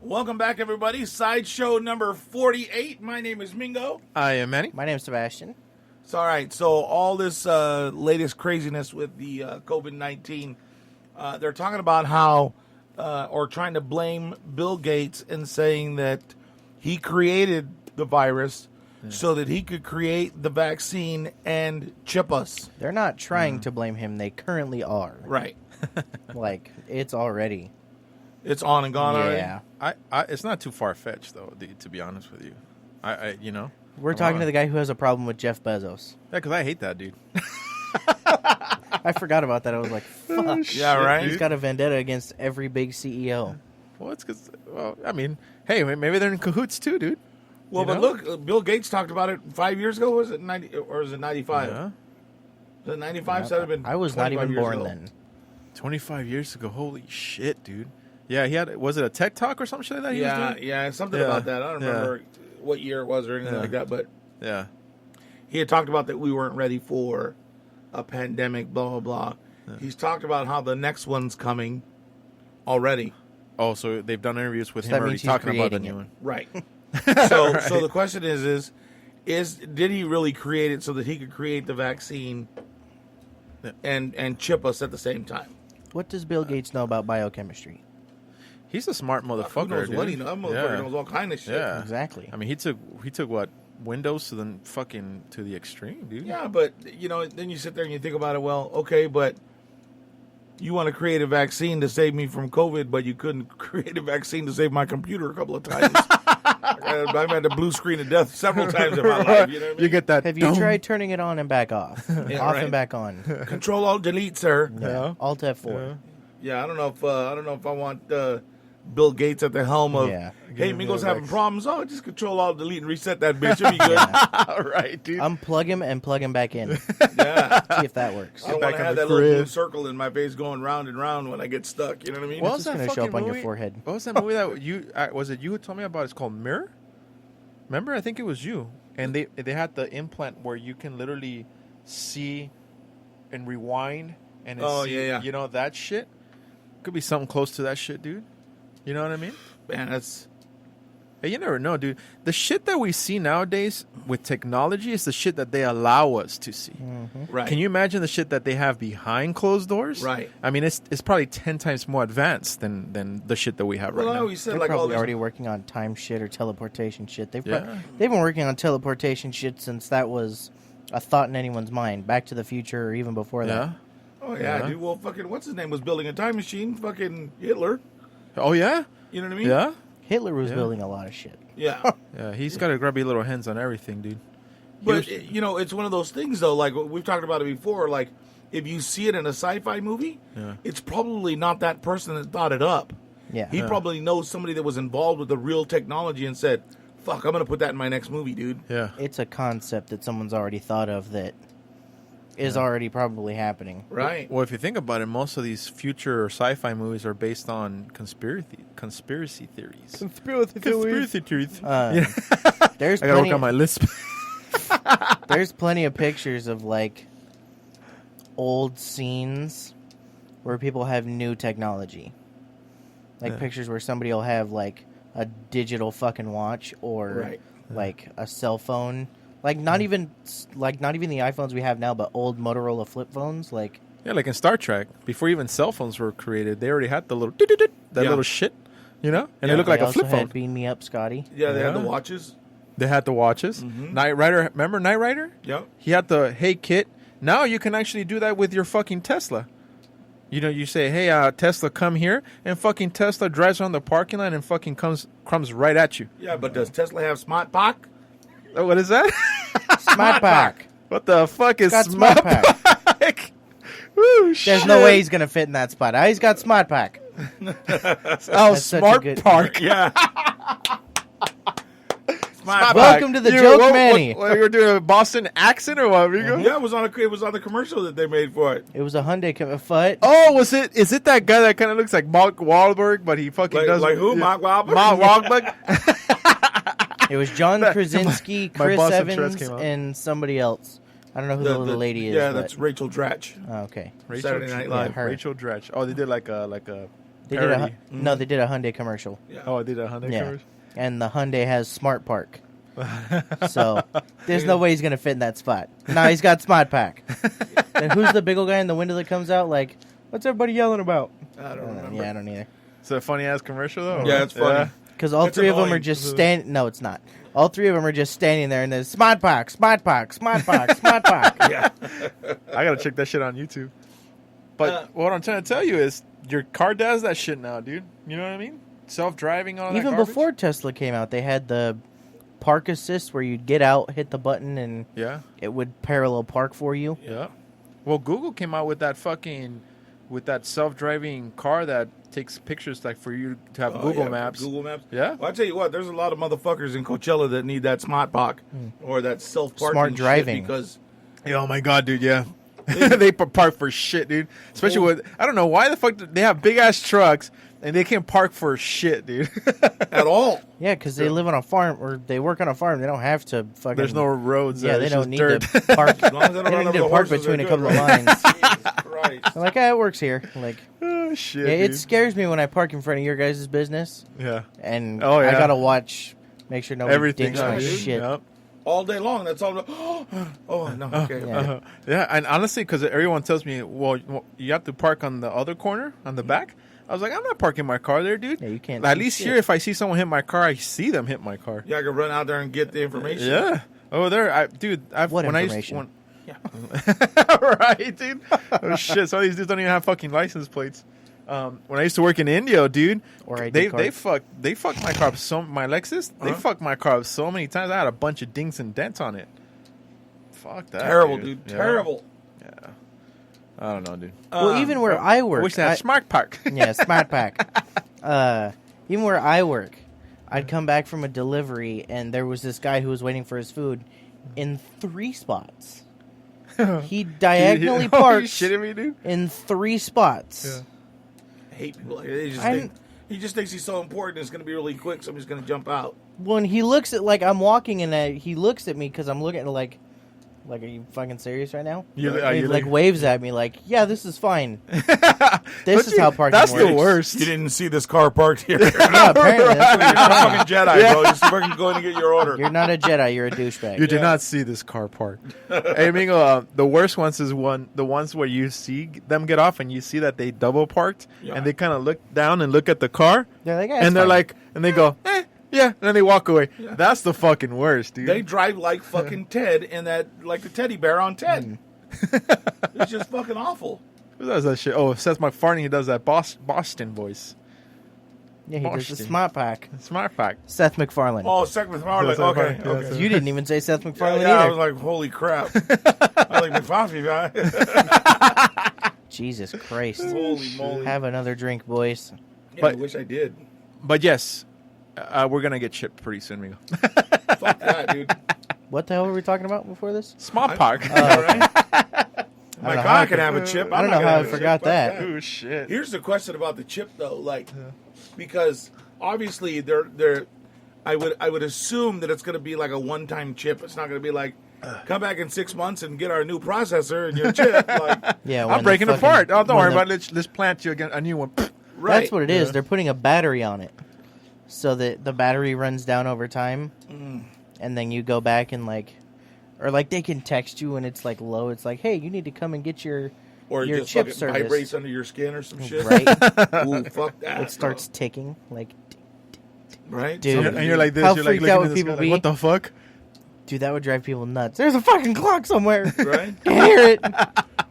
Welcome back, everybody. Sideshow number 48. My name is Mingo. I am Manny. My name's Sebastian. It's all right. So all this latest craziness with the COVID-19, they're talking about how, or trying to blame Bill Gates and saying that he created the virus so that he could create the vaccine and chip us. They're not trying to blame him. They currently are. Right. Like, it's already. It's on and gone already? Yeah. It's not too far-fetched, though, to be honest with you. We're talking to the guy who has a problem with Jeff Bezos. Yeah, because I hate that dude. I forgot about that. I was like, fuck. Yeah, right? He's got a vendetta against every big CEO. Well, it's because, hey, maybe they're in cahoots too, dude. Well, but look, Bill Gates talked about it 5 years ago. Was it 90 or is it 95? Yeah. Was it 95? So been I was not even born then. 25 years ago. Holy shit, dude. Yeah, he had. Was it a tech talk or some shit like that? Yeah, something about that. I don't remember what year it was or anything like that, but he had talked about that we weren't ready for a pandemic. Blah blah blah. Yeah. He's talked about how the next one's coming already. Oh, so they've done interviews with him already talking about the new one, right? So the question is did he really create it so that he could create the vaccine and chip us at the same time? What does Bill Gates know about biochemistry? He's a smart motherfucker. Who knows dude. what he knows? That motherfucker knows all kind of shit. Yeah, exactly. I mean, he took what Windows to the extreme, dude. Yeah, but then you sit there and you think about it. Well, okay, but you want to create a vaccine to save me from COVID, but you couldn't create a vaccine to save my computer a couple of times. I've had the blue screen of death several times in my life. You know what I mean? You get that. Have you tried turning it on and back off? Off and back on. Control Alt Delete, sir. Yeah. Alt F4. Yeah, I don't know if I want Bill Gates at the helm of. Yeah. Hey, Mingo's having problems. Oh, just Control Alt Delete and reset that bitch. It'll be good. All right, dude. Unplug him and plug him back in. Yeah. See if that works. I don't want to have that little blue circle in my face going round and round when I get stuck. You know what I mean? It's just going to show up on your forehead. What was that movie that you was it you who told me about? It's called Mirror. Remember, I think it was you. And they had the implant where you can literally see and rewind and you know that shit. Could be something close to that shit, dude. You know what I mean? Man, that's... Hey, you never know, dude. The shit that we see nowadays with technology is the shit that they allow us to see. Mm-hmm. Right. Can you imagine the shit that they have behind closed doors? Right. I mean, it's probably 10 times more advanced than the shit that we have right now. I always said, They're like, probably already working on time shit or teleportation shit. They've been working on teleportation shit since that was a thought in anyone's mind. Back to the Future or even before that. Oh, yeah, dude. Well, fucking, what's his name was building a time machine? Fucking Hitler. Oh, yeah? You know what I mean? Yeah? Hitler was building a lot of shit. Yeah. Yeah, he's got to grab your little hands on everything, dude. But, it's one of those things, though, like, we've talked about it before, like, if you see it in a sci-fi movie, it's probably not that person that thought it up. Yeah. He probably knows somebody that was involved with the real technology and said, fuck, I'm going to put that in my next movie, dude. Yeah. It's a concept that someone's already thought of that is already probably happening. Right. Well, if you think about it, most of these future or sci-fi movies are based on conspiracy theories. Conspiracy theories. There's I gotta work on my lisp. There's plenty of pictures of, like, old scenes where people have new technology. Like pictures where somebody will have, like, a digital fucking watch or like a cell phone. Like not even the iPhones we have now, but old Motorola flip phones. Like like in Star Trek, before even cell phones were created, they already had the little little shit, you know, and they look like a flip phone. Beam Me Up, Scotty. Yeah, they had the watches. They had the watches. Mm-hmm. Knight Rider, remember Knight Rider? Yep. He had the Hey Kit. Now you can actually do that with your fucking Tesla. You know, you say, "Hey, Tesla, come here," and fucking Tesla drives around the parking lot and fucking comes right at you. Yeah, but does Tesla have Smart Pack? Oh, what is that? Smart Pack. What the fuck is Got Smart Pack? Woo, There's no way he's gonna fit in that spot. He's got Smart Pack. Oh, Smart Park. Yeah. Welcome to the joke, Manny. What, you're doing a Boston accent or what, Rigo? Yeah, it was on the commercial that they made for it. It was a Hyundai foot. Oh, is it that guy that kind of looks like Mark Wahlberg, but he fucking does like who? Mark Wahlberg? Mark Wahlberg. It was John Krasinski, Chris Boston Trust Evans, came out. and somebody else. I don't know who the little lady is. Yeah, but... that's Rachel Dratch. Oh, okay. Saturday Night Live. her. Rachel Dratch. Oh, they did like a They Parody. they did a Hyundai commercial. Yeah. Oh, I did a Hyundai Yeah. commercial? And the Hyundai has Smart Park. So there's no way he's gonna fit in that spot. Now he's got Smart Pack. Then who's the big old guy in the window that comes out like, what's everybody yelling about? I don't remember. Yeah, I don't either. It's a funny ass commercial though. Yeah, it's funny. Because all It's three of them are annoying. just standing. No, it's not. All three of them are just standing there, and there's Smart Pack, Smart Pack, Smart Pack, Smart Pack. Yeah. I gotta check that shit on YouTube. But what I'm trying to tell you is, your car does that shit now, dude. You know what I mean? Self-driving, all that Even garbage. before Tesla came out, they had the park assist where you'd get out, hit the button, and Yeah, it would parallel park for you. yeah. Well, Google came out with that self-driving car that takes pictures, like, for you to have Oh, Google yeah, Maps. Google Maps. Yeah. Well, I tell you what, there's a lot of motherfuckers in Coachella that need that smart park or that self-parking Smart shit driving. because Yeah, oh my god, dude, yeah. They park for shit, dude. Especially with, I don't know why the fuck they have big ass trucks and they can't park for shit, dude. at all. Yeah, because they live on a farm or they work on a farm. They don't have to fucking. There's no roads. Yeah, there. they It's don't just need dirt. to park. As long as they They don't don't run need over to the park horses, between they're a couple good, of right? lines. Jesus Christ. I'm like, it works here. Like, Oh shit. yeah, it dude. scares me when I park in front of your guys' business, Yeah. and Oh, I yeah. gotta watch, make sure nobody Everything. dinks my dude. shit. Yep. All day long. That's all. Oh, no. Okay. Yeah. Yeah, and honestly, because everyone tells me, well, you have to park on the other corner, on the back. I was like, I'm not parking my car there, dude. Yeah, you can't At see least shit. here, if I see someone hit my car, I see them hit my car. Yeah, I can run out there and get the information. Yeah. Oh, there, dude. What when information? Yeah. Right, dude. Oh shit! Some of these dudes don't even have fucking license plates. When I used to work in India, dude, Or ID they card. fucked my car up my Lexus. They Uh-huh. fucked my car up so many times. I had a bunch of dings and dents on it. Fuck that. Terrible, dude. Yeah. Terrible. Yeah. I don't know, dude. Well, even where I work, Wish they had Smart Park. yeah, Smart Pack. Even where I work, I'd come back from a delivery, and there was this guy who was waiting for his food in 3 spots. He diagonally Oh, you parks shitting me, dude? in 3 spots. Yeah. I hate people like that. They just I'm- think, he just thinks he's so important. It's going to be really quick. Somebody's going to jump out. When he looks at, like, I'm walking, and he looks at me because I'm looking at, like, are you fucking serious right now? You, And he, like, waves at me, like, yeah, this is fine. This is you- how parking that's works. the worst. You didn't see this car parked here. You're Yeah, apparently. That's what you're not a saying. fucking Jedi, bro. You're fucking going to get your order. You're not a Jedi, you're a douchebag. You did not see this car parked. Hey, Mingo, the worst ones is the ones where you see them get off and you see that they double parked Yeah. and they kind of look down and look at the car They're like, and they're like, and they go, yeah, and then they walk away. Yeah. That's the fucking worst, dude. They drive like fucking Ted in that, like the teddy bear on Ted. It's just fucking awful. Who does that shit? Oh, Seth MacFarlane, he does that Boston voice. yeah, he does the Boston. Smart Pack. Smart Pack. Seth MacFarlane. Oh, second with Marley. Yeah, Seth Okay, MacFarlane. okay. You didn't even say Seth Yeah, MacFarlane yeah, I either. was like, holy crap. I like McFoffy, guy. Jesus Christ. Holy moly. Have another drink, boys. Yeah, But- I wish I did. But yes, we're going to get shipped pretty soon, Mingo. Fuck that, dude. What the hell were we talking about before this? Smart Park. All right? I My don't know car how can I have a chip. I I'm don't not know gonna how have I a forgot chip. Fuck that. Oh, shit. Here's the question about the chip, though. Like, because obviously they're I would assume that it's going to be like a one-time chip. It's not going to be like, come back in 6 months and get our new processor and your chip. Like, Yeah, when I'm the breaking fucking- apart. Oh, don't when worry the- about it. Let's plant you again a new one. right. That's what it is. Yeah. They're putting a battery on it. So that the battery runs down over time. And then you go back and like... Or like they can text you when it's like low. It's like, hey, you need to come and get your Or your it just chip fucking service. vibrates under your skin or some shit. Right? Ooh, fuck that. It starts ticking. Like, right? Dude. And you're like this. How you're like freaked out looking would at this people guy be? like, what the fuck? dude, that would drive people nuts. There's a fucking clock somewhere. Right? Can't hear it.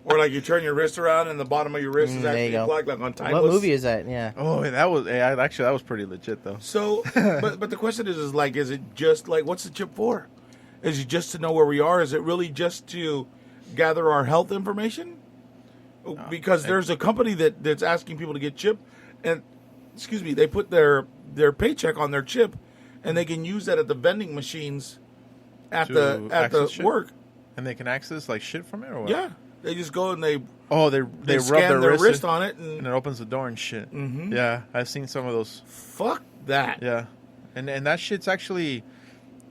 Or like you turn your wrist around and the bottom of your wrist is there actually you go. a clock, like on timeless. What movie is that? Yeah. Oh, that was actually that was pretty legit though. So, but the question is like, is it just like, what's the chip for? Is it just to know where we are? Is it really just to gather our health information? Because there's a company that's asking people to get chip, and excuse me, they put their paycheck on their chip, and they can use that at the vending machines at To the access shit? work. And they can access like shit from it or what? Yeah, they just go and they they rub scan their wrist wrist on it, and and it opens the door and shit. Mhm. Yeah, I've seen some of those. fuck that. Yeah, and that shit's actually,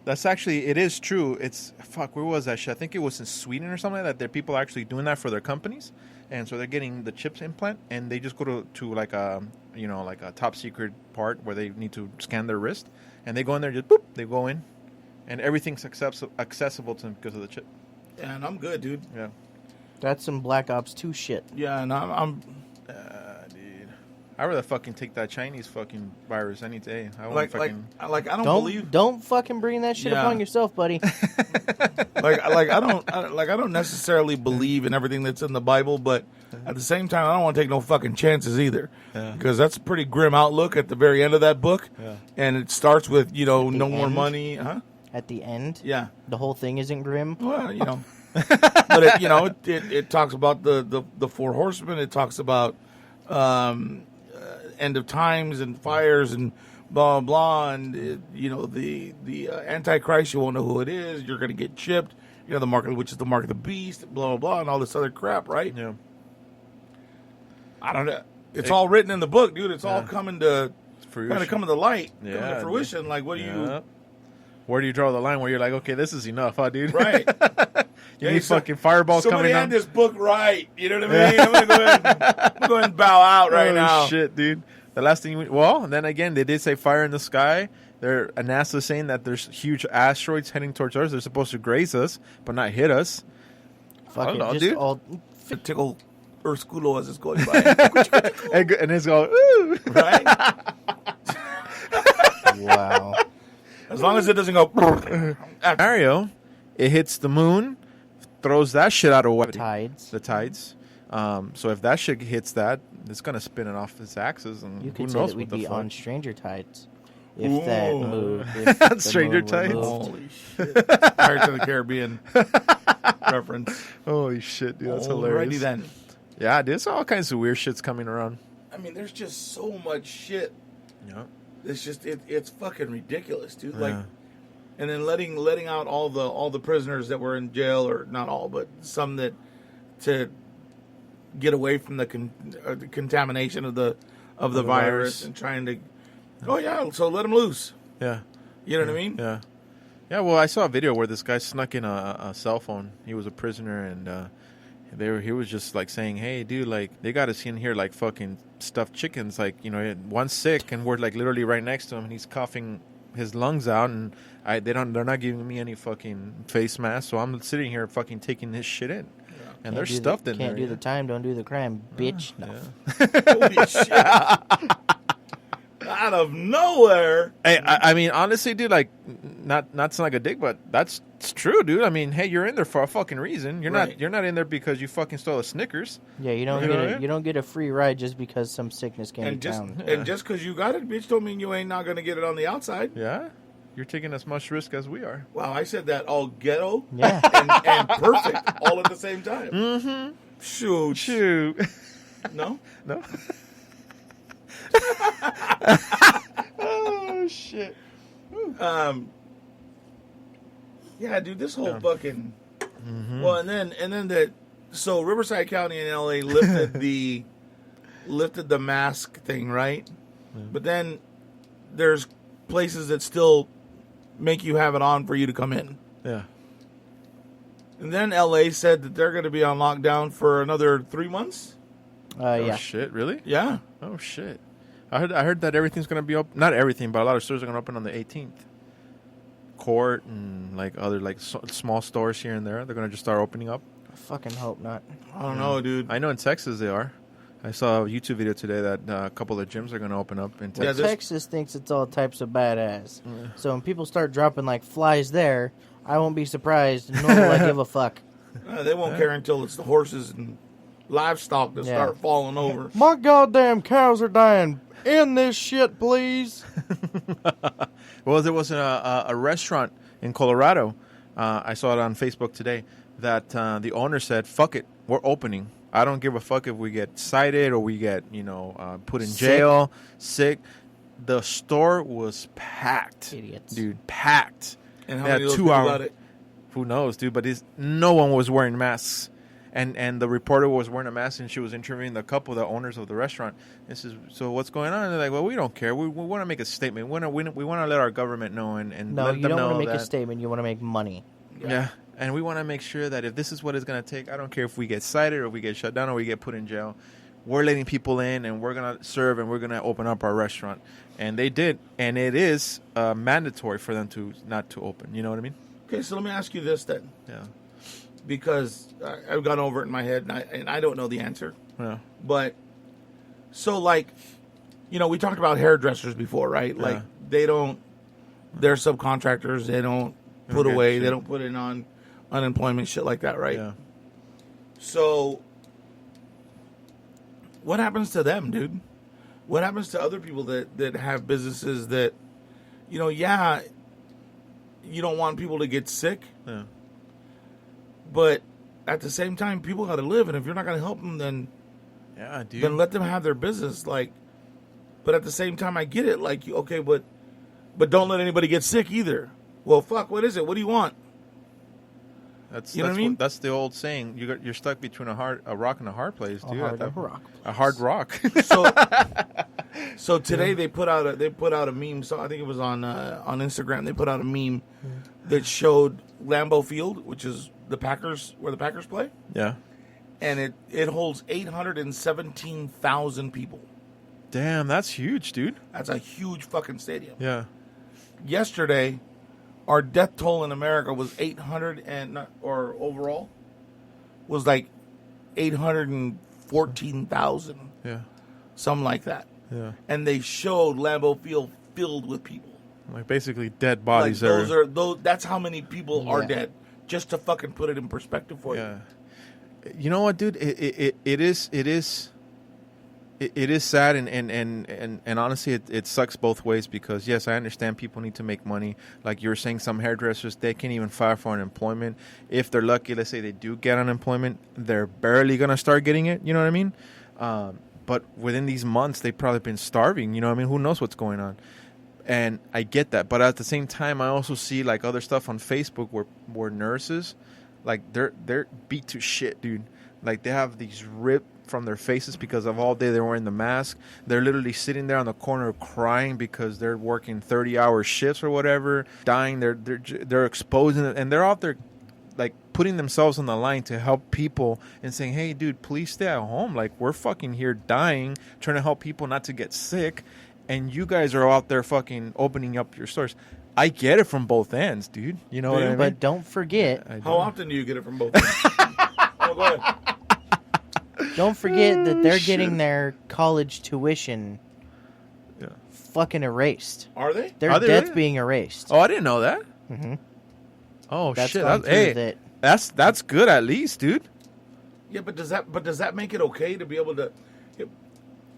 it is true. It's fuck. Where was that shit? I think it was in Sweden or something like that. There people are actually doing that for their companies, and so they're getting the chips implant, and they just go to like a like a top secret part where they need to scan their wrist, and they go in there, just boop, they go in, and everything's accessible to them because of the chip. Yeah, and I'm good, dude. Yeah. That's some Black Ops 2 shit. Yeah, and I'm Dude, I'd rather fucking take that Chinese fucking virus any day. I won't like fucking... I don't believe. Don't fucking bring that shit Yeah. upon yourself, buddy. I don't necessarily believe in everything that's in the Bible, but at the same time, I don't want to take no fucking chances either, because that's a pretty grim outlook at the very end of that book, and it starts with no more end? money, huh? At the end, Yeah. the whole thing isn't grim. Well, but it talks about the four horsemen. It talks about end of times and fires and blah blah, and the Antichrist. You won't know who it is. You're going to get chipped. The mark, which is the mark of the beast. Blah blah blah, and all this other crap, right? Yeah. I don't know. It's all written in the book, dude. It's all coming to Fruition. coming to light, Yeah, coming to fruition. Like, what do you? Where do you draw the line where you're like, okay, this is enough, huh, dude? Right. You need fucking fireballs Somebody coming had down. this book right. You know what I mean? I'm gonna go ahead and bow out right now. Shit, dude. The last thing, and then again, they did say fire in the sky. NASA's saying that there's huge asteroids heading towards Earth. They're supposed to graze us, but not hit us. Fucking know, just dude. all To tickle Earth's culo as it's going by. And it's going, ooh. Right? wow. As long as it doesn't go. Mario, it hits the moon, throws that shit out of what? Tides. The tides. So if that shit hits that, it's gonna spin it off its axis, and You who could say knows that what we'd the be fuck. on Stranger Tides. If that Ooh. moved. If the Stranger moon were Tides? moved. Holy shit. Pirates of the Caribbean reference. Holy shit, dude, that's Alrighty hilarious. then. Yeah, there's all kinds of weird shits coming around. I mean, there's just so much shit. Yeah. It's just it's fucking ridiculous, dude. Yeah. Like, and then letting out all the prisoners that were in jail, or not all, but some that to get away from the contamination of the virus, virus. and trying to. Oh yeah, so let them loose. Yeah. You know what I mean? Yeah. Yeah, well, I saw a video where this guy snuck in a cell phone. He was a prisoner, and he was just like saying, "Hey, dude, like they got us in here like fucking stuffed chickens. Like, one's sick, and we're like literally right next to him, and he's coughing his lungs out, and they're not giving me any fucking face mask, so I'm sitting here fucking taking this shit in, and they're stuffed in there. Can't do the time, don't do the crime, bitch. No. Holy shit! Out of nowhere. Hey, I mean, honestly, dude, like, not sound like a dick, but it's true, dude. I mean, hey, you're in there for a fucking reason. You're Right. not in there because you fucking stole a Snickers. Yeah, you don't You know what I mean? you don't get a free ride just because some sickness came And to town. just because you got it, bitch, don't mean you ain't not gonna get it on the outside. Yeah, you're taking as much risk as we are. Wow, I said that all ghetto Yeah. and perfect all at the same time. Mm-hmm. Shoot. No. No? Oh shit. Yeah, dude, this whole fucking well, and then so Riverside County in LA lifted the mask thing, right? But then there's places that still make you have it on for you to come in. Yeah. And then LA said that they're going to be on lockdown for another 3 months. Oh Yeah. shit! Really? Yeah. Oh shit! I heard that everything's gonna be open. Not everything, but a lot of stores are gonna open on the 18th. Court and like other small stores here and there, they're gonna just start opening up. I fucking hope not. I don't know, dude. I know in Texas they are. I saw a YouTube video today that a couple of gyms are gonna open up in Texas. Yeah, Texas thinks it's all types of badass. So when people start dropping like flies there, I won't be surprised, nor will I give a fuck. They won't care until it's the horses and livestock that start falling over. My goddamn cows are dying. End this shit, please. Well, there was a restaurant in Colorado. I saw it on Facebook today that the owner said, "Fuck it, we're opening. I don't give a fuck if we get cited or we get put in jail, sick." The store was packed, Idiots. dude, packed. And how They had many of those 2 people hours. got it? Who knows, dude? But no one was wearing masks. And the reporter was wearing a mask, and she was interviewing the couple, the owners of the restaurant. This is so what's going on? And they're like, well, we don't care. We want to make a statement. We want to let our government know and No, let you them don't know want to make that. a statement. You want to make money. Yeah. And we want to make sure that if this is what it's going to take, I don't care if we get cited or we get shut down or we get put in jail. We're letting people in and we're going to serve and we're going to open up our restaurant. And they did. And it is mandatory for them to not to open. You know what I mean? Okay, so let me ask you this then. Yeah. Because I've gone over it in my head and I don't know the answer. Yeah. But, so like, you know, we talked about hairdressers before, right? Yeah. Like, they're subcontractors. They don't put away. They don't put in on unemployment, shit like that, right? Yeah. So, what happens to them, dude? What happens to other people that have businesses that, you know, yeah, you don't want people to get sick, Yeah. but at the same time, people got to live, and if you're not going to help them, then Yeah, dude. then let them have their business. Like, but at the same time, I get it. Like, okay, but don't let anybody get sick either. Well, fuck, what is it? What do you want? You know what I mean? That's the old saying. You're stuck between a rock and a hard place, dude. A hard rock. So today they put out a meme. So I think it was on Instagram. They put out a meme that showed Lambeau Field, which is the Packers, where the Packers play. Yeah. And it holds 817,000 people. Damn, that's huge, dude. That's a huge fucking stadium. Yeah. Yesterday, our death toll in America was 800 or overall was like 814,000. Yeah. Something like that. Yeah. And they showed Lambeau Field filled with people. Like basically dead bodies like there. that's how many people are dead. Just to fucking put it in perspective for you. You know what, dude? It is sad and honestly it sucks both ways because yes, I understand people need to make money. Like you were saying, some hairdressers, they can't even file for unemployment. If they're lucky, let's say they do get unemployment, they're barely gonna start getting it. You know what I mean? But within these months, they've probably been starving. You know what I mean? Who knows what's going on? And I get that, but at the same time, I also see like other stuff on Facebook where nurses, like they're beat to shit, dude. Like they have these ripped from their faces because of all day they're wearing the mask. They're literally sitting there on the corner crying because they're working 30-hour shifts or whatever, dying. They're exposing it, and they're out there like putting themselves on the line to help people and saying, "Hey, dude, please stay at home. Like we're fucking here dying, trying to help people not to get sick." And you guys are out there fucking opening up your stores. I get it from both ends, dude. You know what I mean? But don't forget. How often do you get it from both ends? Oh, go ahead. Don't forget that they're getting their college tuition fucking erased. Are they? Their Are they debt's really? being erased. Oh, I didn't know that. Mm-hmm. Oh, That's shit. gone through Hey, that's good at least, dude. Yeah, but does that make it okay to be able to?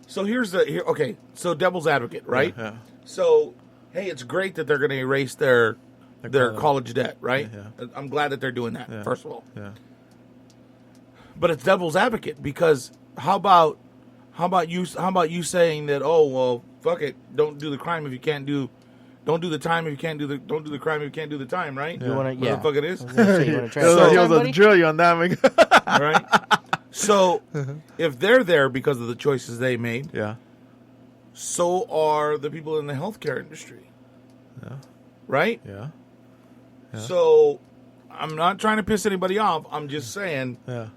So okay. So devil's advocate, right? Yeah. So hey, it's great that they're going to erase their college debt, right? Yeah. I'm glad that they're doing that. Yeah. First of all, Yeah. but it's devil's advocate because how about you saying that, oh well, fuck it, don't do the crime if you can't do. Don't do the time if you can't do the. Don't do the crime if you can't do the time, right? You want to? What the fuck it is? I was gonna say, you want to try He to was a drill you on that, man. All right. So if they're there because of the choices they made, Yeah. so are the people in the healthcare industry. Yeah. Right? Yeah. Yeah. So I'm not trying to piss anybody off. I'm just saying Yeah.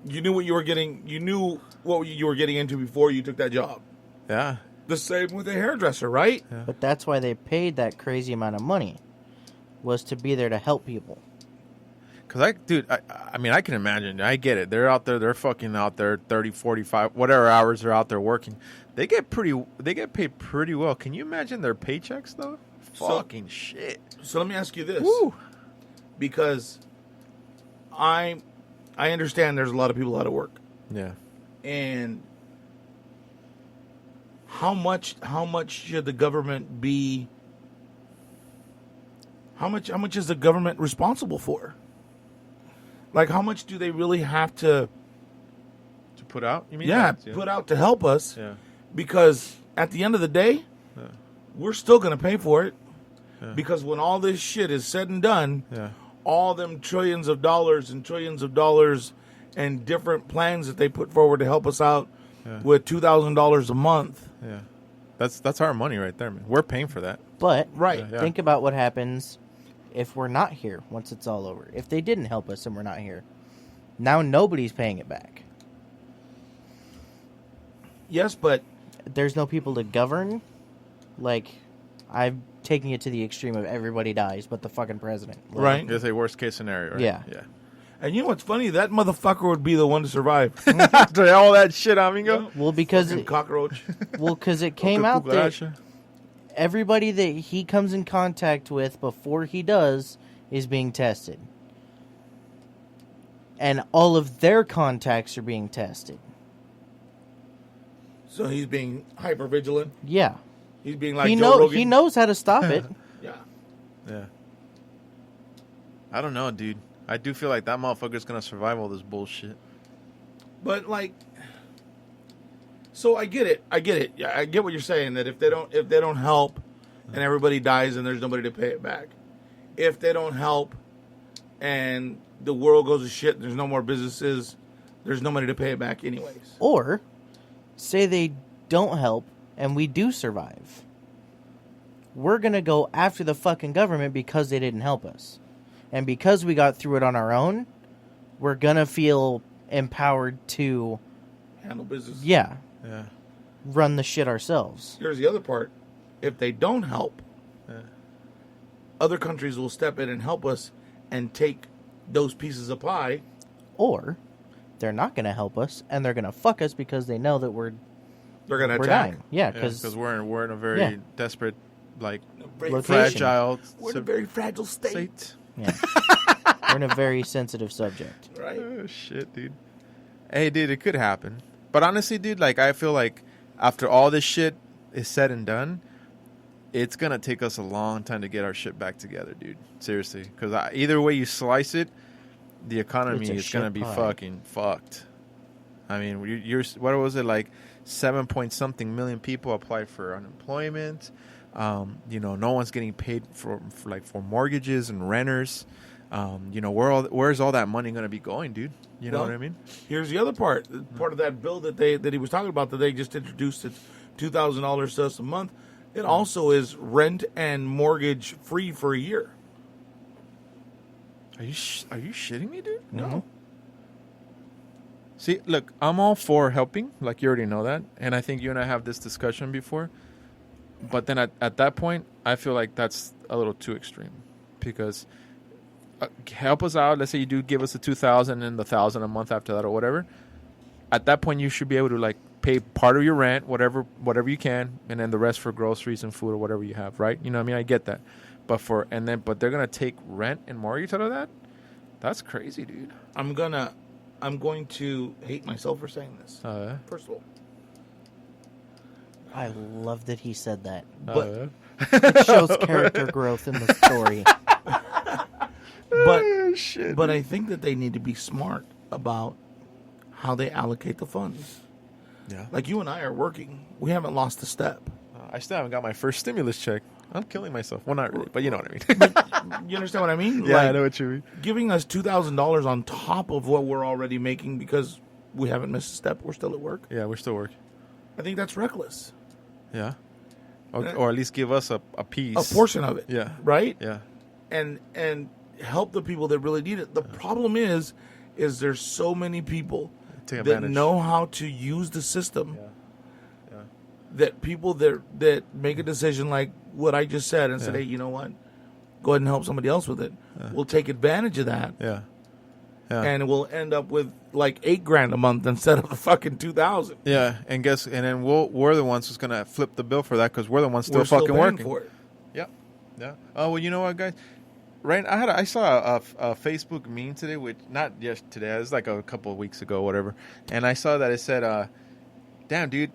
you knew what you were getting into before you took that job. Yeah. The same with a hairdresser, right? Yeah. But that's why they paid that crazy amount of money, was to be there to help people. Because I mean, I can imagine. I get it. They're out there. They're fucking out there 30, 45, whatever hours they're out there working. They get paid pretty well. Can you imagine their paychecks, though? Fucking shit. So let me ask you this. Woo. Because I understand there's a lot of people out of work. Yeah. And how much should the government be? How much is the government responsible for? Like, how much do they really have to put out? You mean? Put out to help us? Yeah. Because at the end of the day, we're still going to pay for it. Yeah. Because when all this shit is said and done, all them trillions of dollars and different plans that they put forward to help us out with $2,000 a month. Yeah. That's our money right there, man. We're paying for that. But right. Think about what happens if we're not here once it's all over. If they didn't help us and we're not here, now nobody's paying it back. Yes, but There's no people to govern. Like, I'm taking it to the extreme of everybody dies but the fucking president. Like, right. It's a worst case scenario, right? Yeah. Yeah. And you know what's funny? That motherfucker would be the one to survive. After all that shit, amigo. Well, because Fucking cockroach. it came out that everybody that he comes in contact with before he does is being tested. And all of their contacts are being tested. So he's being hyper vigilant. Yeah. He's being like Joe Rogan. He knows how to stop it. Yeah. Yeah. I don't know, dude. I do feel like that motherfucker's gonna survive all this bullshit. But like, so I get it. Yeah, I get what you're saying. That if they don't help, and everybody dies, and there's nobody to pay it back. If they don't help, and the world goes to shit, there's no more businesses, there's no money to pay it back anyways. Or, say they don't help, and we do survive. We're going to go after the fucking government because they didn't help us. And because we got through it on our own, we're going to feel empowered to... Handle business. Yeah. Yeah. Run the shit ourselves. Here's the other part. If they don't help, other countries will step in and help us and take those pieces of pie. Or, they're not going to help us, and they're going to fuck us because they know that They're going to we're attack. dying. Yeah, because we're in a very desperate, like, Very fragile... We're in a very fragile state. yeah. We're in a very sensitive subject. Right? Oh, shit, dude. Hey, dude, it could happen. But honestly, dude, like, I feel like after all this shit is said and done, it's going to take us a long time to get our shit back together, dude. Seriously. Because either way you slice it, the economy is going to be fucking fucked. I mean, you're what was it, like 7-point-something million people applied for unemployment. No one's getting paid for mortgages and renters. Where's all that money going to be going, dude? You know what I mean? Here's the other part. Part of that bill that he was talking about that they just introduced. It's $2,000 to us a month. It also is rent and mortgage free for a year. Are you shitting me, dude? No. Mm-hmm. See, look, I'm all for helping. Like, you already know that. And I think you and I have this discussion before. But then at that point, I feel like that's a little too extreme. Because help us out. Let's say you do give us the $2,000 and the $1,000 a month after that or whatever. At that point, you should be able to, like, pay part of your rent, whatever you can, and then the rest for groceries and food or whatever you have, right? You know what I mean? I get that. But they're gonna take rent and mortgage out of that? That's crazy, dude. I'm going to hate myself for saying this. First of all, I love that he said that. But It shows character growth in the story. but I think that they need to be smart about how they allocate the funds. Yeah. Like you and I are working. We haven't lost a step. I still haven't got my first stimulus check. I'm killing myself. Well, not really, but you know what I mean. You understand what I mean? Yeah, like, I know what you mean. Giving us $2,000 on top of what we're already making because we haven't missed a step. We're still at work. Yeah, we're still working. I think that's reckless. Yeah. Or at least give us a piece. A portion of it. Yeah. Right? Yeah. And help the people that really need it. The problem is there's so many people that know how to use the system. Yeah. That people that make a decision like what I just said and said, hey, you know what? Go ahead and help somebody else with it. We'll take advantage of that. Yeah. And we'll end up with like $8,000 a month instead of the fucking $2,000. Yeah, and then we're the ones who's gonna flip the bill for that because we're the ones still fucking working for it. Yep. Yeah. Oh well, you know what, guys? Right, I saw a Facebook meme today, which not just today. It was like a couple of weeks ago, whatever. And I saw that it said, "Damn, dude,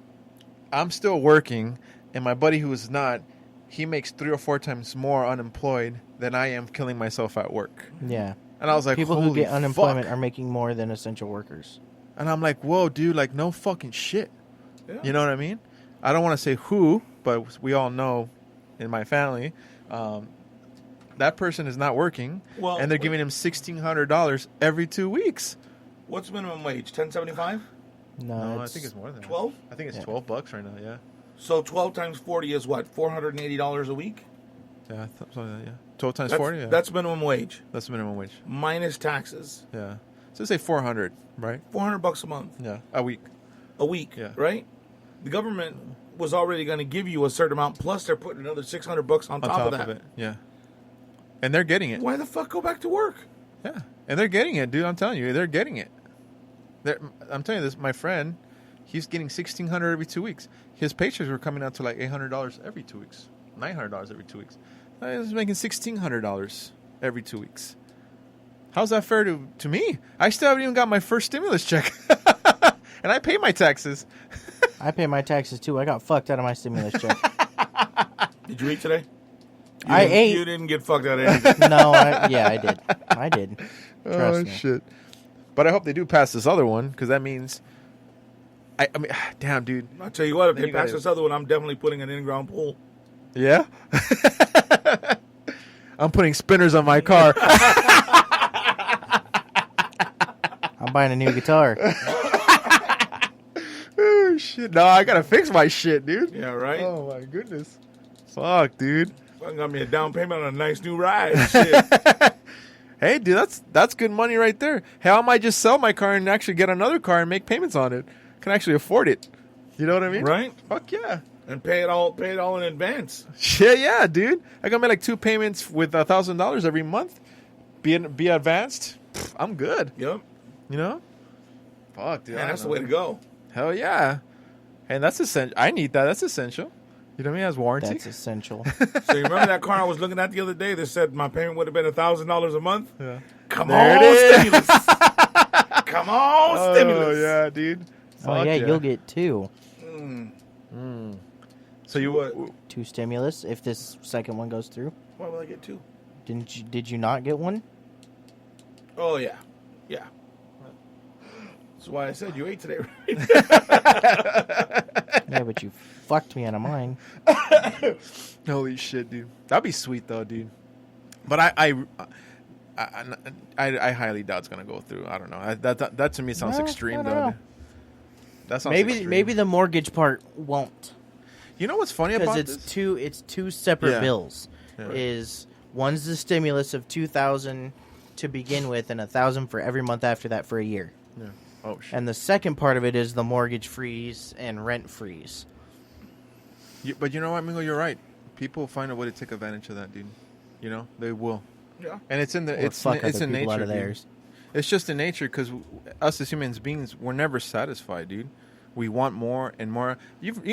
I'm still working, and my buddy who is not, he makes 3 or 4 times more unemployed than I am killing myself at work." Yeah. And I was like, people holy who get unemployment fuck. are making more than essential workers. And I'm like, whoa, dude, like no fucking shit. Yeah. You know what I mean? I don't want to say who, but we all know in my family, that person is not working, and they're giving him $1,600 every 2 weeks. What's minimum wage? $10.75? No, I think it's more than that. 12? I think it's $12 right now. Yeah. So 12 times 40 is what? $480 a week? Yeah, something like that, yeah. 12 times That's, 40? Yeah. that's minimum wage. That's minimum wage. Minus taxes. Yeah. So say 400, right? $400 a month. Yeah. A week. A week, Yeah. right? The government was already going to give you a certain amount, plus they're putting another $600 on top of that. It. Yeah. And they're getting it. Why the fuck go back to work? Yeah. And they're getting it, dude. I'm telling you, they're getting it. I'm telling you this, my friend, he's getting $1,600 every 2 weeks. His paychecks were coming out to like $800 every 2 weeks. $900 every 2 weeks. He's making $1,600 every 2 weeks. How's that fair to me? I still haven't even got my first stimulus check. And I pay my taxes. I pay my taxes too. I got fucked out of my stimulus check. Did you eat today? I ate. You didn't get fucked out of anything. No, I did. I did. Trust me. Shit. But I hope they do pass this other one, because that means... I mean, damn, dude. I'll tell you what, if Then they you pass gotta- this other one, I'm definitely putting an in-ground pool. Yeah? I'm putting spinners on my car. I'm buying a new guitar. Oh, shit. No, I gotta fix my shit, dude. Yeah, right? Oh, my goodness. Fuck, dude. Fucking got me a down payment on a nice new ride. Shit. Hey, dude, that's good money right there. Hell, I might just sell my car and actually get another car and make payments on it. Can actually afford it. You know what I mean? Right? Fuck yeah. And pay it all in advance. Shit, yeah, dude. I gotta make like 2 payments with $1,000 every month. Be advanced. Pff, I'm good. Yep. You know? Fuck, dude. Man, I that's the don't way know. to go. Hell yeah. And that's essential. I need that. That's essential. You know what I mean? It has warranty. That's essential. So you remember that car I was looking at the other day that said my payment would have been $1,000 a month? Yeah. Come There on, it is. stimulus. Come on, stimulus. Oh, yeah, dude. Oh Fuck yeah, you'll get 2. So you What? 2 stimulus if this second one goes through. Why would I get 2? Did you not get one? Oh, yeah. Yeah. That's why I said you ate today, right? Yeah, but you fucked me out of mine. Holy shit, dude. That'd be sweet though, dude. But I highly doubt it's gonna go through. I don't know. That to me sounds No, extreme I don't though. know. Dude. That sounds Maybe extreme. the mortgage part won't, You know what's funny because about it's this? it's two separate Yeah. bills. Yeah. Is one's the stimulus of $2,000 to begin with, and $1,000 for every month after that for a year. Yeah. Oh shit. And the second part of it is the mortgage freeze and rent freeze. But you know what, Mingo? You're right. People find a way to take advantage of that, dude. You know they will. Yeah. And it's in the Or fuck it's other in people nature. out of dude. theirs. It's just in nature, because us as human beings, we're never satisfied, dude. We want more and more.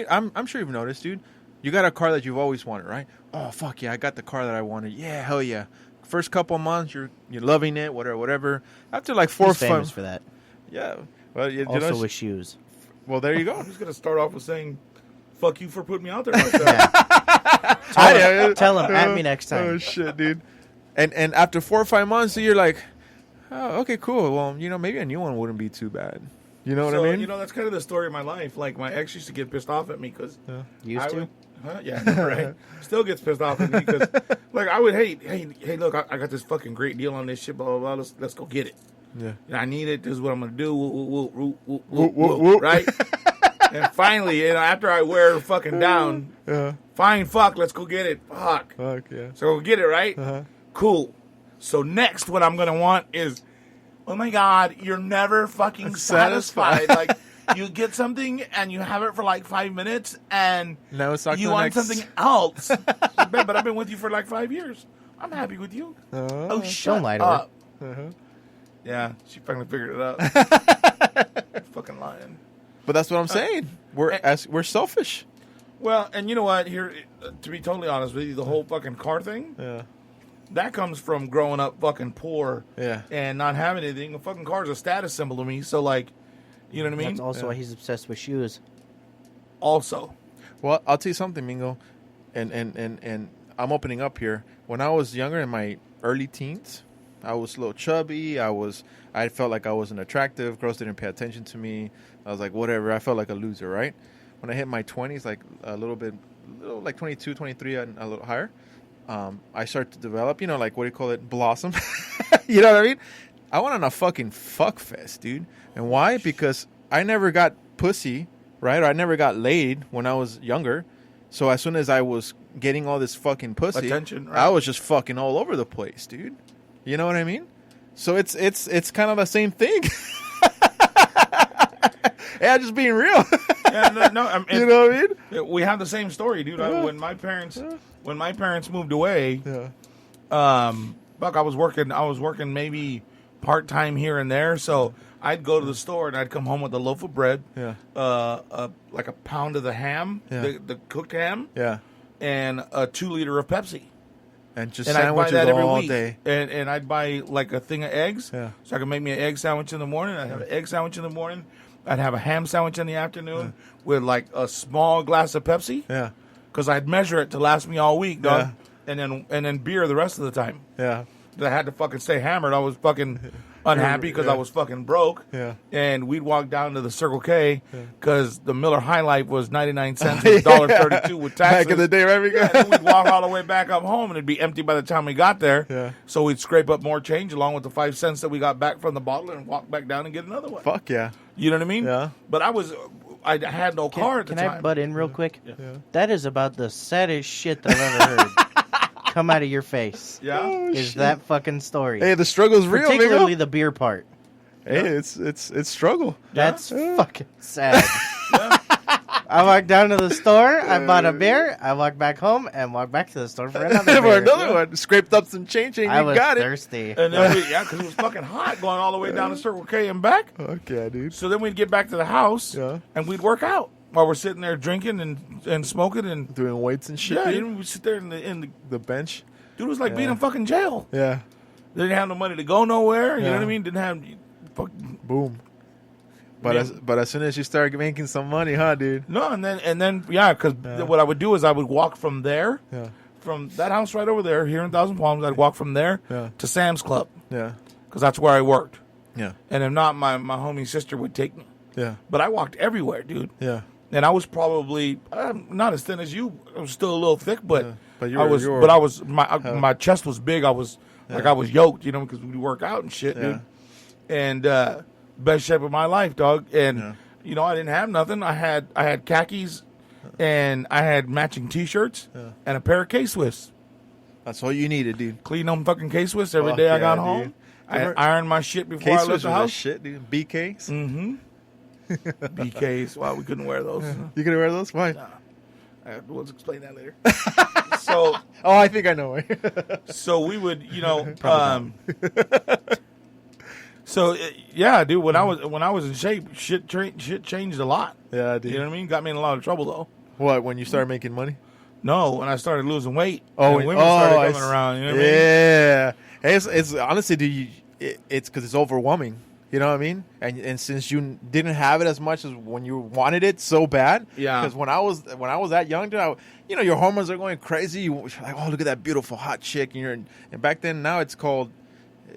I'm sure you've noticed, dude. You got a car that you've always wanted, right? Oh fuck yeah, I got the car that I wanted. Yeah, hell yeah. First couple of months, you're loving it, whatever. After like 4 or He's 5, famous for that. yeah. Well, you Also know, with shoes. well, there you go. I'm just going to start off with saying, fuck you for putting me out there like that. Tell him at me next Oh time. shit, dude. And after 4 or 5 months, you're like, oh, okay, cool. Well, maybe a new one wouldn't be too bad. You know what So, I mean? that's kind of the story of my life. Like, my ex used to get pissed off at me because Used to? Yeah, right. Still gets pissed off at me because, like, I would hate, hey, look, I got this fucking great deal on this shit, blah, blah, blah. Let's go get it. Yeah. And I need it. This is what I'm going to do. Woo, Whoop, whoop. right? And finally, after I wear her fucking down, Yeah. fine, fuck, let's go get it. Fuck. Fuck yeah. So go get it, right? Uh-huh. Cool. So next, what I'm going to want is, oh my God, you're never fucking satisfied. Like, you get something and you have it for like 5 minutes and Now it's not you the want next- something else. But I've been with you for like 5 years. I'm happy with you. Oh, shut Don't lie to her. up. Uh-huh. Yeah, she finally figured it out. Fucking lying. But that's what I'm saying. We're selfish. Well, and you know what? Here, to be totally honest with you, the whole fucking car thing, Yeah. that comes from growing up fucking poor Yeah. and not having anything. A fucking car is a status symbol to me. So, like, you know what I mean? That's also why he's obsessed with shoes. Also. Well, I'll tell you something, Mingo, and I'm opening up here. When I was younger, in my early teens, I was a little chubby. I felt like I wasn't attractive. Girls didn't pay attention to me. I was like, whatever. I felt like a loser, right? When I hit my 20s, like a little like 22, 23, and a little higher, I started to develop, like, what do you call it? Blossom. You know what I mean? I went on a fucking fuck fest, dude. And why? Because I never got pussy, right? Or I never got laid when I was younger. So as soon as I was getting all this fucking pussy, Attention, right. I was just fucking all over the place, dude. You know what I mean? So it's kind of the same thing. Yeah, just being real. Yeah, no, You know what I mean? we have the same story, dude. Yeah. When my parents moved away, Yeah. fuck, I was working maybe part time here and there, so I'd go to the store and I'd come home with a loaf of bread, Yeah. like a pound of the ham, Yeah. the cooked ham, Yeah. and a 2 liter of Pepsi. And just And I'd buy sandwiches that every all week. day. And I'd buy like a thing of eggs, Yeah. so I could make me an egg sandwich in the morning. I'd have an egg sandwich in the morning. I'd have a ham sandwich in the afternoon with like a small glass of Pepsi, Yeah. because I'd measure it to last me all week, dog. Yeah. And then beer the rest of the time. Yeah. 'Cause I had to fucking stay hammered. I was fucking unhappy because I was fucking broke. Yeah. And we'd walk down to the Circle K because the Miller High Life was 99 cents, $1.32 with taxes. Back in the day, right? Yeah, and we'd walk all the way back up home, and it'd be empty by the time we got there. Yeah. So we'd scrape up more change along with the 5 cents that we got back from the bottle and walk back down and get another one. Fuck yeah. You know what I mean? Yeah. But I had no car at the Can time. I butt in real quick? Yeah. That is about the saddest shit that I've ever heard come out of your face. Yeah. Is that fucking story? Hey, the struggle's real, Particularly nigga. the beer part. Hey, it's struggle. That's fucking sad. I walked down to the store, I bought a beer, I walked back home, and walked back to the store for another For beer. another one. Scraped up some change and I you was got it. thirsty. And then because it was fucking hot going all the way down to Circle K and back. Fuck yeah, dude. So then we'd get back to the house Yeah. and we'd work out while we're sitting there drinking and smoking and Doing weights and shit, yeah, dude. and we'd sit there in the The bench. dude, it was like being Yeah. in fucking jail. Yeah. They didn't have no money to go nowhere. You know Yeah. what I mean? Didn't have fucking Boom. But Yeah. as soon as you start making some money, huh, dude? no. And then yeah, because Yeah. what I would do is I would walk from there, Yeah. from that house right over there here in Thousand Palms. I'd walk from there Yeah. to Sam's Club Yeah. because that's where I worked. Yeah. And if not, my homie sister would take me. Yeah. But I walked everywhere, dude. Yeah. And I was probably not as thin as you. I was still a little thick, but Yeah. But I was. But I was. My chest was big. I was like I was yoked, you know, because we work out and shit, Yeah. dude. And best shape of my life, dog. And Yeah. you know, I didn't have nothing. I had khakis, and I had matching T-shirts and a pair of K-Swiss. That's all you needed, dude. Clean them fucking K-Swiss every Fuck day I yeah, got dude. home. I Remember- ironed my shit before I Case left was the the house. shit, dude. BKs. Mm-hmm. BKs. Wow, we couldn't wear those. You gonna wear those? Why? We'll explain that later. So. Oh, I think I know why. So we would, you know, so yeah, dude. When I was in shape, shit changed a lot. Yeah, dude. You know what I mean? Got me in a lot of trouble though. What, when you started making money? No, when I started losing weight, Oh, and women started coming around. You know what I mean? Yeah. It's honestly, dude, it's because it's overwhelming. You know what I mean? And since you didn't have it as much as when you wanted it so bad, Yeah. Because when I was that young, dude, you know, your hormones are going crazy. You're like, oh, look at that beautiful hot chick. And back then, now it's called.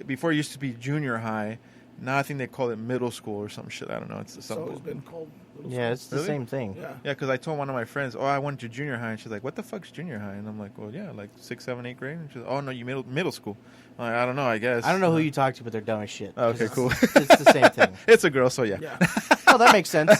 Before it used to be junior high. Now I think they call it middle school or some shit. I don't know. It's It's something. always been called. Yeah, it's the Really? same thing. Yeah. Yeah, because I told one of my friends, oh, I went to junior high. And she's like, what the fuck's junior high? And I'm like, well, yeah, like 6th, 7th, 8th grade. And she's like, oh, no, you middle school. I'm like, I don't know, I guess. I don't know who you talk to, but they're dumb as shit. Okay, cool. It's the same thing. It's a girl, so yeah. Yeah. Oh, that makes sense.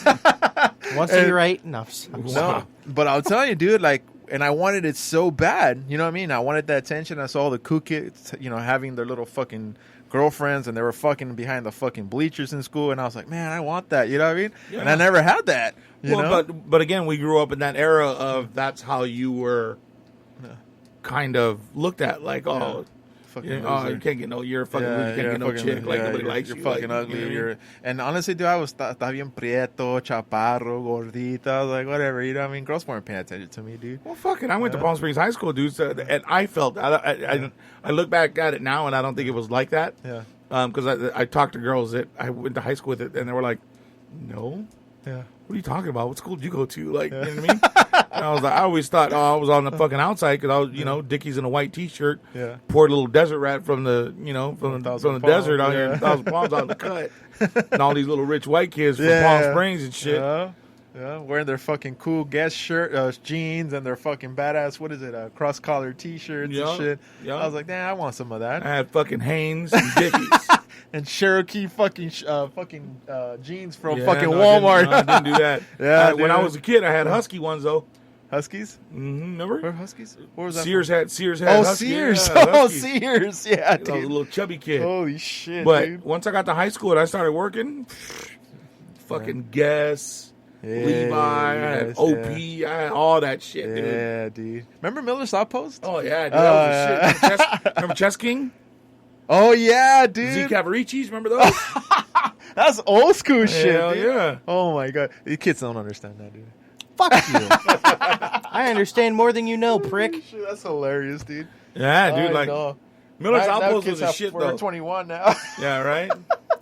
Once you're right, no. No, but I'll tell you, dude, like, and I wanted it so bad. You know what I mean? I wanted that attention. I saw the cool kids, you know, having their little fucking girlfriends, and they were fucking behind the fucking bleachers in school. And I was like, man, I want that. You know what I mean? Yeah. And I never had that. You know? But again, we grew up in that era of that's how you were kind of looked at, like, oh. Fucking You know, loser. you can't get no. You're a fucking. loser. You can't get no fucking- chick. Like yeah, nobody likes you're you. fucking like, ugly. you know what I mean? You're, and honestly, dude, I was está bien prieto, chaparro, gordito. I was like, whatever. You know what I mean? Girls weren't paying attention to me, dude. Well, fuck it. I went to Palm Springs High School, dude, so, and I felt. I look back at it now, and I don't think it was like that. Yeah. Because I talked to girls that I went to high school with, it, and they were like, "No, Yeah. what are you talking about? What school did you go to?" Like, you know what I mean? And I was like, I always thought, I was on the fucking outside because I was, you know, Dickies in a white T-shirt, Yeah. poor little desert rat from the, you know, from Thousand the Palms, desert out here, yeah. in Thousand Palms out the cut, and all these little rich white kids from Yeah. Palm Springs and shit. Yeah. Yeah, wearing their fucking cool Guess shirt, jeans, and their fucking badass, what is it, cross-collar T-shirts Yeah, and shit. yeah. I was like, damn, I want some of I that. had fucking Hanes and Dickies. And Cherokee fucking jeans from Yeah, fucking no, Walmart. I didn't do that. Yeah, When I dude. was a kid, I had Husky ones though. Huskies? Remember? Where Huskies? What was that? Sears had Oh, Husky. Sears. Yeah, Oh, Huskies. Sears. Yeah, I was a dude. little chubby kid. Holy shit, But dude. once I got to high school and I started working, fucking Guess, Yeah, Levi, I had yes, OP, I had all that shit, dude. Yeah, dude. Remember Miller's Outpost? Oh, yeah, dude. That was the shit. Remember Chess King? Oh, yeah, dude. Z Cavaricci's, remember those? That's old school shit, Hell dude. yeah. Oh, my God. The kids don't understand that, dude. Fuck you. I understand more than you know, prick. Shit, that's hilarious, dude. Yeah, dude, I like, know. Miller's Now Outpost kids was a have- shit, we're though. 21 now. Yeah, right?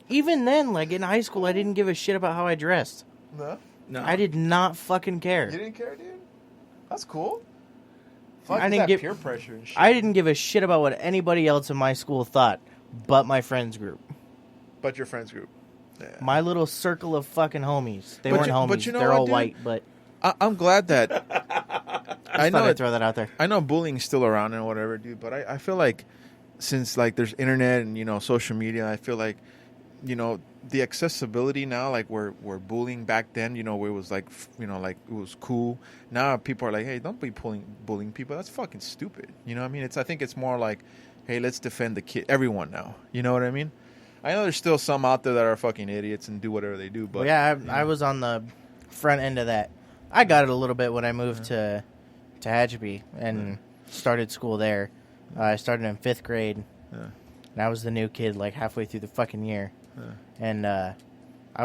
Even then, like in high school, I didn't give a shit about how I dressed. No? No. I did not fucking You care. didn't care, dude? That's cool. Fuck, I I didn't didn't give- peer pressure and shit. I didn't give a shit about what anybody else in my school thought, but my friends group. But your friends group. Yeah. My little circle of fucking homies. They But weren't you- homies. but you know They're what, all dude? white, but I'm glad that... I I know I'd throw that out there. I know bullying's still around and whatever, dude, but I feel like since like there's internet and, you know, social media, I feel like, you know, the accessibility now, like where bullying back then, you know, where it was like, you know, like it was cool. Now people are like, hey, don't be bullying people. That's fucking stupid. You know what I mean? I think it's more like, hey, let's defend the kid, everyone now. You know what I mean? I know there's still some out there that are fucking idiots and do whatever they do, but Well, yeah, I was on the front end of that. I got it a little bit when I moved to Tehachapi and started school there. I started in 5th grade, and I was the new kid like halfway through the fucking year. And I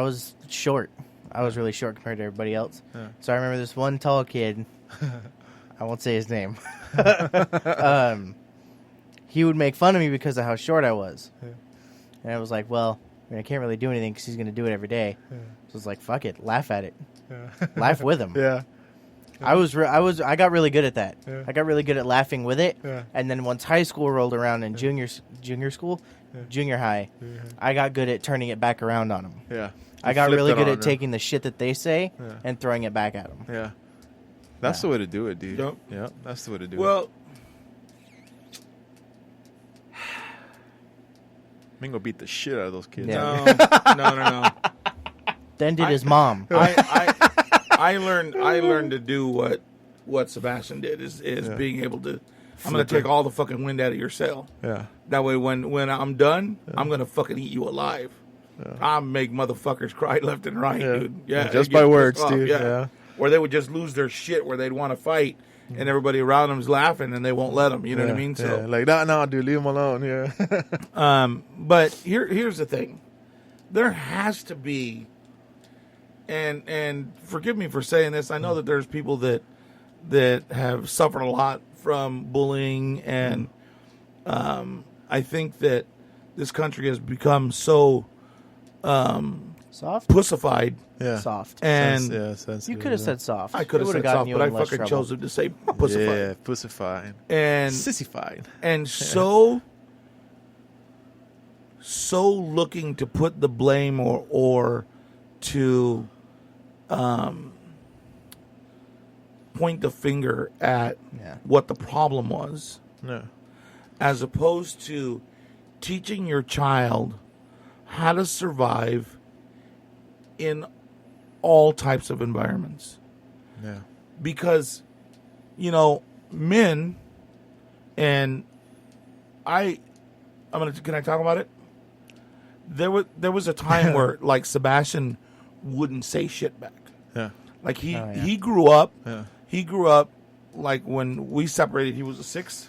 was short. I was really short compared to everybody else. So I remember this one tall kid. I won't say his name. He would make fun of me because of how short I was. And I was like, well, I can't really do anything because he's going to do it every day. So I was like, fuck it, laugh at it. Laugh with him. yeah. I got really good at that. Yeah. I got really good at laughing with it. Yeah. And then once high school rolled around and junior high, I got good at turning it back around on them. Yeah. I You got flipped really it good on at her. taking the shit that they say Yeah. and throwing it back at them. Yeah. That's the way to do it, dude. Yep. Yeah, that's the way to do it. Well, Mingo beat the shit out of those kids. Yeah. no. Then did his mom. I learned to do what Sebastian did is being able to. I'm gonna take all the fucking wind out of your sail. Yeah. That way, when I'm done, I'm gonna fucking eat you alive. I make motherfuckers cry left and right, Yeah. dude. Yeah, Just they by get words, pissed off, dude. Yeah. Where they would just lose their shit, where they'd want to fight, and everybody around them's laughing, and they won't let them. You know what I mean? So, yeah. Like, no, dude, leave him alone. Yeah. but here's the thing: there has to be, and forgive me for saying this. I know that there's people that have suffered a lot from bullying, and I think that this country has become so Soft? pussified. Yeah. Soft. And You could have said soft. I could have It would've said gotten soft, you but I in less fucking trouble. chose to say pussified. Yeah, pussified. And Sissified. and so looking to put the blame or to point the finger at Yeah. what the problem was, Yeah. as opposed to teaching your child how to survive in all types of environments. Yeah. Because, men, and can I talk about it? There was a time where like Sebastian wouldn't say shit back. Yeah. Like yeah. he grew up. Yeah. He grew up like when we separated. He was a 6,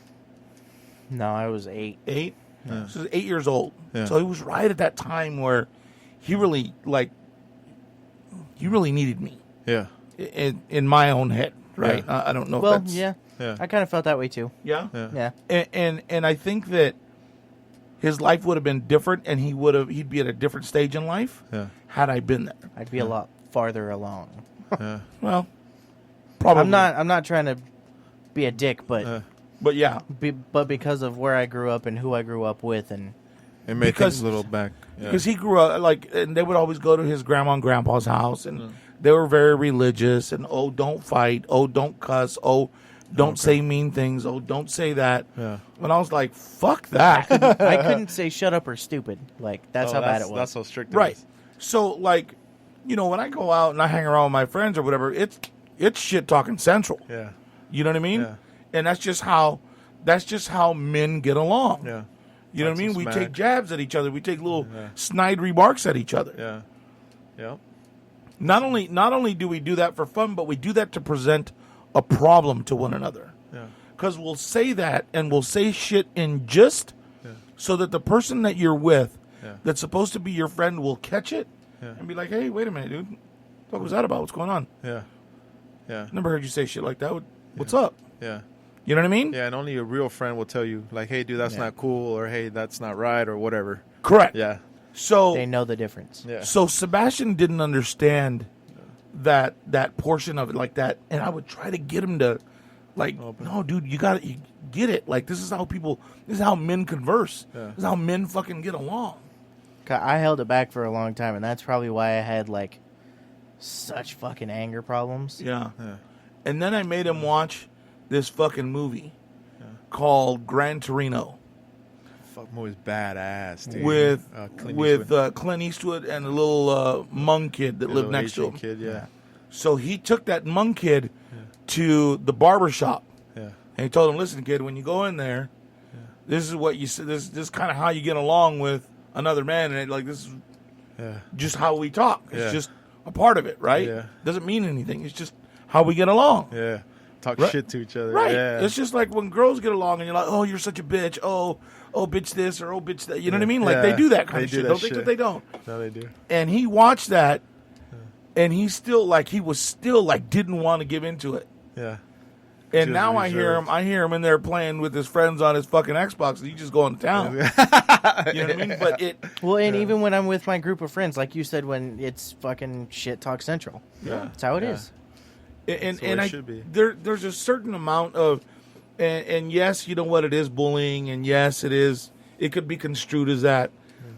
No, I was 8. 8. So he was 8 years old. Yeah. So he was right at that time where he really needed me Yeah. in my own head. Right. Yeah. I don't know. Well, if that's, yeah. Yeah. I kind of felt that way too. Yeah. Yeah. Yeah. And I think that his life would have been different, and he'd be at a different stage in life Yeah. had I been there. I'd be a lot farther along. Yeah. Well, probably. I'm not trying to be a dick, but But yeah, but because of where I grew up and who I grew up with, and It made Because- things a little back. Yeah. because he grew up and they would always go to his grandma and grandpa's house, and they were very religious. And don't fight. Don't cuss. Don't say mean things. Don't say that. Yeah. And I was like, fuck that. I couldn't say shut up or stupid. Like that's how bad it was. That's how strict it Right. is. So, when I go out and I hang around with my friends or whatever, it's shit talking central. Yeah. You know what I mean? Yeah. And that's just how men get along. Yeah. You know what I mean? Some We smack. take jabs at each other. We take little snide remarks at each other. Yeah. Yeah. Not only do we do that for fun, but we do that to present a problem to one another. Yeah. Because we'll say that and we'll say shit in just so that the person that you're with that's supposed to be your friend will catch it and be like, hey, wait a minute, dude. What was that about? What's going on? Yeah. Yeah. Never heard you say shit like that. What's up? Yeah. You know what I mean? Yeah, and only a real friend will tell you, like, hey, dude, that's not cool, or hey, that's not right, or whatever. Correct. Yeah. So They know the difference. Yeah. So Sebastian didn't understand that portion of it like that, and I would try to get him to, like, no, dude, you get it. Like, this is how men converse. Yeah. This is how men fucking get along. I held it back for a long time, and that's probably why I had like such fucking anger problems. Yeah. Yeah. And then I made him watch this fucking movie called Gran Torino Fuck movie's badass, dude. with Clint Eastwood and a little Hmong kid that lived next to him. Kid, yeah. So he took that Hmong kid to the barber shop. Yeah. And he told him, listen, kid, when you go in there, this is what you say. This is kind of how you get along with another man. And this is just how we talk. It's just a part of it, right? Yeah. Doesn't mean anything. It's just how we get along. Yeah. Talk Right. shit to each other. Right. Yeah. It's just like when girls get along and you're like, oh, you're such a bitch. Oh, bitch this or oh, bitch that. You know what I mean? Like they do that kind of shit. Don't think that they don't. No, they do. And he watched that and he was still didn't want to give into it. Yeah. And Just now reserved. I hear him in there playing with his friends on his fucking Xbox. And he just going to town. You know what I mean? But Even when I'm with my group of friends, like you said, when it's fucking shit talk central. Yeah. That's how it is. and where it I should be. there's a certain amount of and yes, you know what, it is bullying, and yes, it could be construed as that.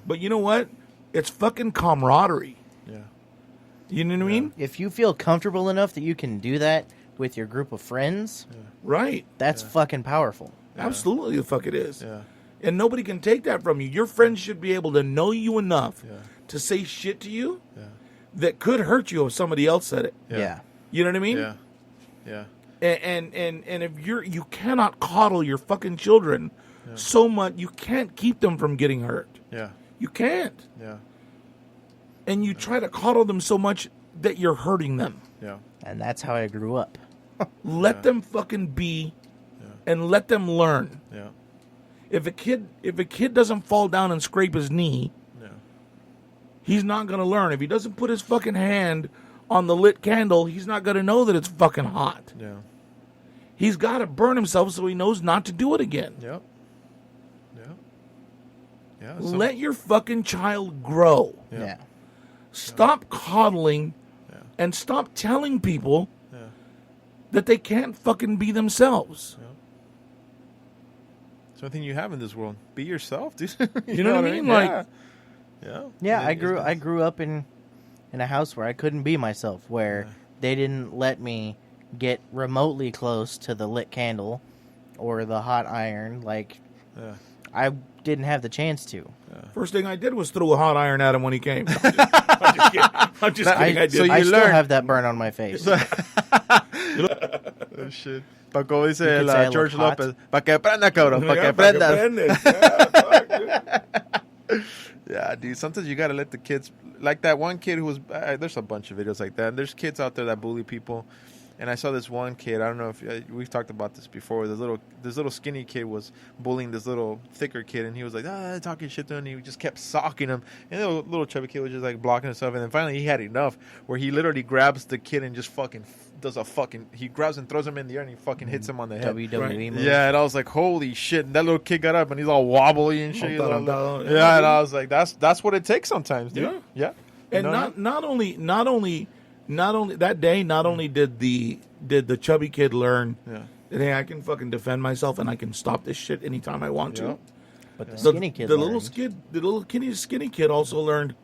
But you know what? It's fucking camaraderie. Yeah. You know what I mean? If you feel comfortable enough that you can do that with your group of friends, Right. that's fucking powerful. Absolutely the fuck it is. Yeah. And nobody can take that from you. Your friends should be able to know you enough to say shit to you that could hurt you if somebody else said it. Yeah. You know what I mean? Yeah. Yeah. And if you cannot coddle your fucking children so much, you can't keep them from getting hurt. Yeah. You can't. Yeah. And you try to coddle them so much that you're hurting them. Yeah. And that's how I grew up. Let them fucking be and let them learn. Yeah. If a kid doesn't fall down and scrape his knee, he's not going to learn. If he doesn't put his fucking hand on the lit candle, he's not going to know that it's fucking hot. Yeah. He's got to burn himself so he knows not to do it again. Yep. Yeah. Yeah. Let your fucking child grow. Yeah. Stop coddling and stop telling people that they can't fucking be themselves. It's one thing you have in this world. Be yourself, dude. You know what I mean? Yeah. Like, Yeah, I grew up in a house where I couldn't be myself, where they didn't let me get remotely close to the lit candle or the hot iron. Like, I didn't have the chance to. first thing I did was throw a hot iron at him when he came. I'm just kidding. I did. So you I still learned- have that burn on my face. Oh, shit. Pa como dice You could say I look George hot. Lopez. Pa que prenda, cabrón. Pa que Yeah, prenda. fuck, dude. Yeah, dude. Sometimes you gotta let the kids, like that one kid who was. There's a bunch of videos like that. And there's kids out there that bully people, and I saw this one kid. I don't know if we've talked about this before. This little skinny kid was bullying this little thicker kid, and he was like talking shit to him. And he just kept socking him, and the little chubby kid was just like blocking himself. And then finally he had enough, where he literally grabs the kid and just fucking he grabs and throws him in the air and he fucking hits him on the head. WWE move. Yeah, and I was like, holy shit. And that little kid got up and he's all wobbly and shit. He's all- Yeah, yeah, and I was like, that's what it takes sometimes, dude. Yeah. And You know what not only that day, not only did the chubby kid learn that, hey, I can fucking defend myself and I can stop this shit anytime I want to. But the skinny kid the learned little skinny kid also learned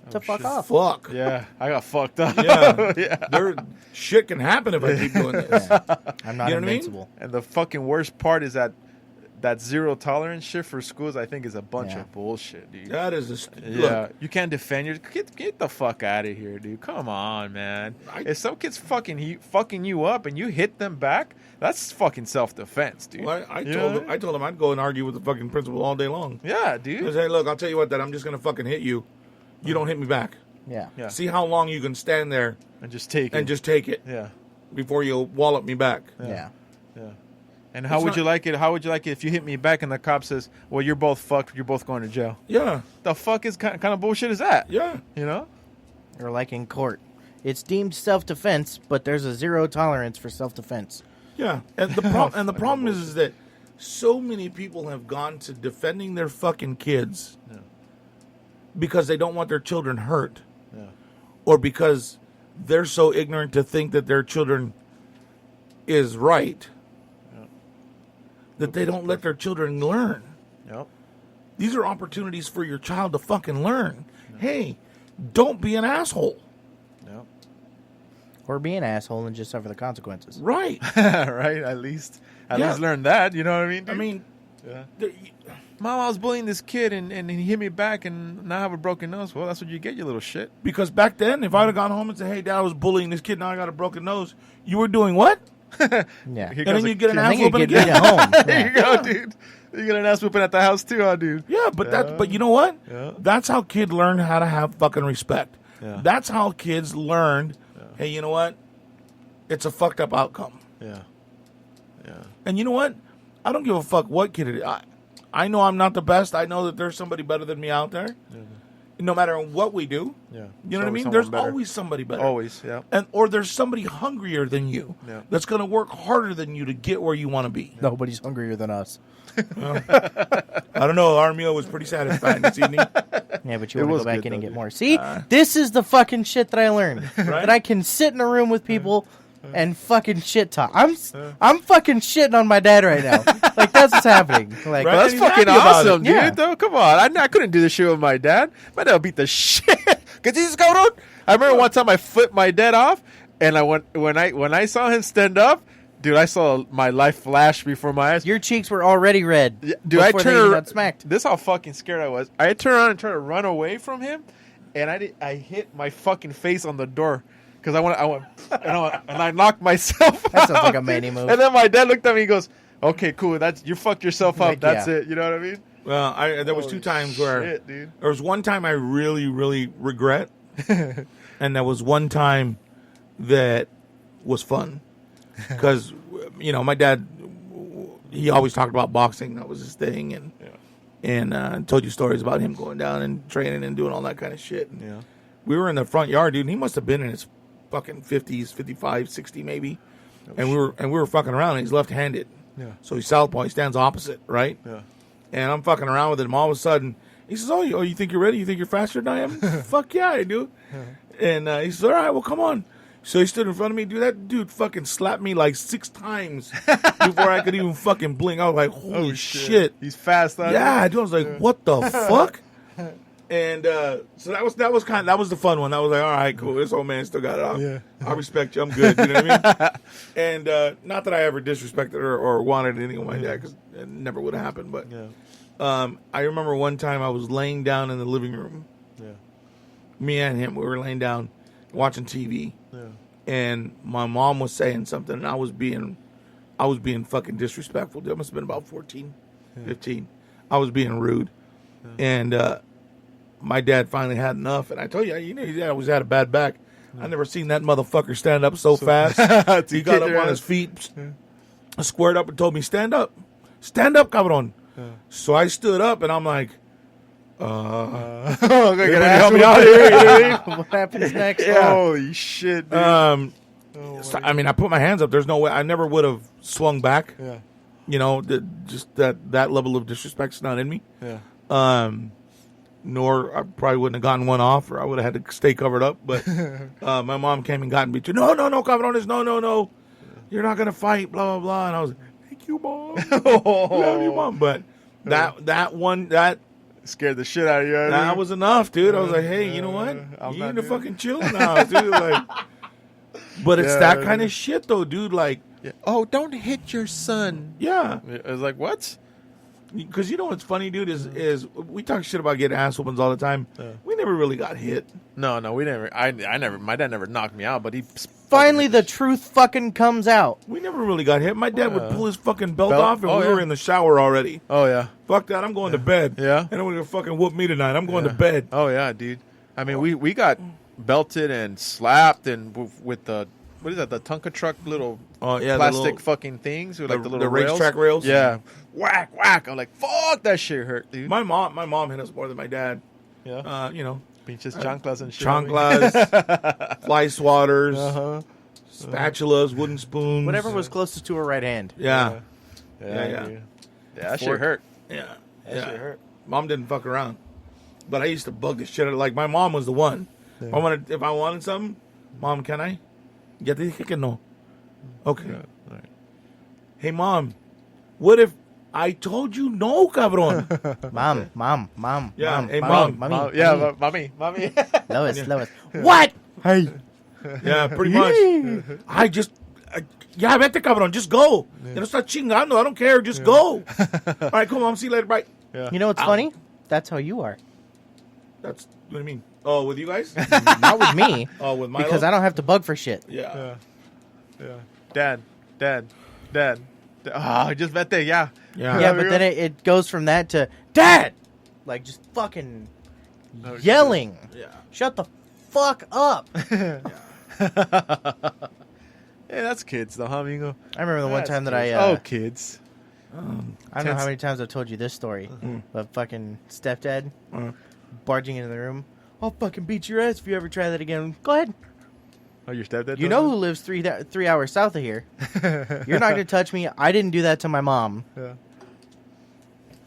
to fuck off. fuck. Yeah, I got fucked up. Yeah. There shit can happen if I keep doing this. I'm not You know what I mean? invincible. And the fucking worst part is that that zero tolerance shit for schools, I think, is a bunch of bullshit, dude. That is look, you can't defend your get the fuck out of here, dude. Come on, man. If some kid's fucking you up and you hit them back, that's fucking self-defense, dude. Well, I told him I'd go and argue with the fucking principal all day long. Yeah, dude. I say, look, I'll tell you what, that I'm just gonna fucking hit you. You don't hit me back. Yeah. See how long you can stand there and just take it. Yeah. Before you wallop me back. Yeah. And how would you like it? How would you like it if you hit me back and the cop says, "Well, you're both fucked. You're both going to jail." Yeah. The fuck is kind of bullshit is that? Yeah. You know. Or like in court, it's deemed self-defense, but there's a zero tolerance for self-defense. Yeah. And the problem is that so many people have gone to defending their fucking kids because they don't want their children hurt, or because they're so ignorant to think that their children is right. That they don't let their children learn. Yep. These are opportunities for your child to fucking learn. Yep. Hey, don't be an asshole. Yep. Or be an asshole and just suffer the consequences. Right. Right. At least learn that. You know what I mean? Dude? I mean, Mom, I was bullying this kid and he hit me back and now I have a broken nose. Well, that's what you get, you little shit. Because back then, if I'd have gone home and said, "Hey, Dad, I was bullying this kid, now I got a broken nose," you were doing what? Yeah. And then you get an ass whooping again. again. Home. There you go, dude. You get an ass whooping at the house too, huh, dude? Yeah, but you know what? Yeah. That's how kids learn how to have fucking respect. Yeah. That's how kids learned, hey, you know what? It's a fucked up outcome. Yeah. Yeah. And you know what? I don't give a fuck what kid it is. I know I'm not the best. I know that there's somebody better than me out there. Yeah. No matter what we do. Yeah. You know what I mean? There's always somebody better. Always, yeah. Or there's somebody hungrier than you that's going to work harder than you to get where you want to be. Nobody's hungrier than us. I don't know. Our meal was pretty satisfying this evening. Yeah, but you want to go back in and get more. See, this is the fucking shit that I learned. Right? That I can sit in a room with people and fucking shit talk. I'm fucking shitting on my dad right now. Like, that's what's happening. Like, Right? That's He's fucking happy about awesome, it. dude. Yeah. Though, come on, I couldn't do this shit with my dad. My dad would beat the shit. Cause he's going on. I remember one time I flipped my dad off, and when I saw him stand up, dude, I saw my life flash before my eyes. your cheeks were already red. Yeah, dude, I before they turned even around. got smacked. This is how fucking scared I was. I turned around and tried to run away from him, and I hit my fucking face on the door. Because I knocked myself out. That sounds like a manny move. And then my dad looked at me and goes, "Okay, cool. You fucked yourself up. Like, That's yeah. it." You know what I mean? Well, there was two times where shit, dude. There was one time I really, really regret, and there was one time that was fun because my dad, he always talked about boxing. That was his thing, and told you stories about him going down and training and doing all that kind of shit. And Yeah. we were in the front yard, dude. And he must have been in his fucking 50s, 55, 60 maybe, and we were fucking around. And he's left-handed, so he's southpaw. He stands opposite, right? Yeah. And I'm fucking around with him. All of a sudden, he says, "Oh, you think you're ready? You think you're faster than I am?" Fuck yeah, I do. And he says, "All right, well, come on." So he stood in front of me. Dude, that dude fucking slapped me like 6 times before I could even fucking blink. I was like, holy shit. He's fast, huh? Yeah, dude, I was like, what the fuck? And so that was the fun one. I was like, all right, cool. This old man still got it off. Yeah. I respect you. I'm good. You know what I mean? And not that I ever disrespected or wanted anything with my dad, because it never would have happened. But I remember one time I was laying down in the living room. Yeah. Me and him, we were laying down watching TV. Yeah. And my mom was saying something, and I was being fucking disrespectful. That must have been about 14, 15. I was being rude. And my dad finally had enough. And I told you, he always had a bad back. I never seen that motherfucker stand up so fast. He got up on his feet, squared up, and told me, "Stand up. Stand up, cabron." So I stood up, and I'm like, Everybody help me out here. You know what I mean? What happens next? Holy shit, dude. So, I mean, I put my hands up. There's no way. I never would have swung back. Yeah. Just that level of disrespect's not in me. Yeah. Nor I probably wouldn't have gotten one off, or I would have had to stay covered up. But my mom came and got me too. No, cabrones, no. You're not gonna fight. Blah blah blah. And I was like, thank you, mom. Love you, mom. But that scared the shit out of you. that was enough, dude. I was like, hey, you know what? You need to fucking chill now, dude. Like, but it's that kind of shit, though, dude. Like, oh, don't hit your son. Yeah. I was like, what? Because you know what's funny, dude, is we talk shit about getting ass whoopings all the time. We never really got hit. No, we never. I never. My dad never knocked me out, but he. Finally, the truth fucking comes out. We never really got hit. My dad would pull his fucking belt off, and we were in the shower already. Oh yeah. Fuck that! I'm going to bed. Yeah. And I'm gonna fucking whoop me tonight. I'm going to bed. Oh yeah, dude. I mean, we got belted and slapped and with the. What is that? The Tonka truck little plastic fucking things with like the little racetrack rails. Yeah, whack whack. I'm like, fuck, that shit hurt, dude. My mom hit us more than my dad. Yeah, pinches chanclas and shit. Chanclas, fly swatters, spatulas, wooden spoons, Whatever was closest to her right hand. Yeah, Yeah, that shit hurt. Yeah, That shit hurt. Mom didn't fuck around, but I used to bug the shit out. Like my mom was the one. Yeah. If I wanted something, Mom, can I? Ya te dije que no. Okay. Yeah, all right. Hey, Mom, what if I told you no, cabrón? Mom. Yeah, hey, mommy. Mommy. Lois. What? Hey. Yeah, pretty much. Vete, cabrón, just go. You know, start chingando. I don't care. Just go. All right, cool, Mom. See you later. Bye. Yeah. You know what's funny? That's how you are. What do you mean? Oh, with you guys? Not with me. Oh, with Milo? Because I don't have to bug for shit. Yeah. Dad. Just vete, yeah. Yeah, but then it goes from that to Dad! Like, just fucking yelling. Yeah. Shut the fuck up. Hey, that's kids, though, huh, amigo? I remember the one time that kids. I don't know how many times I've told you this story, but fucking stepdad barging into the room. I'll fucking beat your ass if you ever try that again. Go ahead. Oh, your stepdad? You know who lives 3 hours south of here. You're not going to touch me. I didn't do that to my mom. Yeah.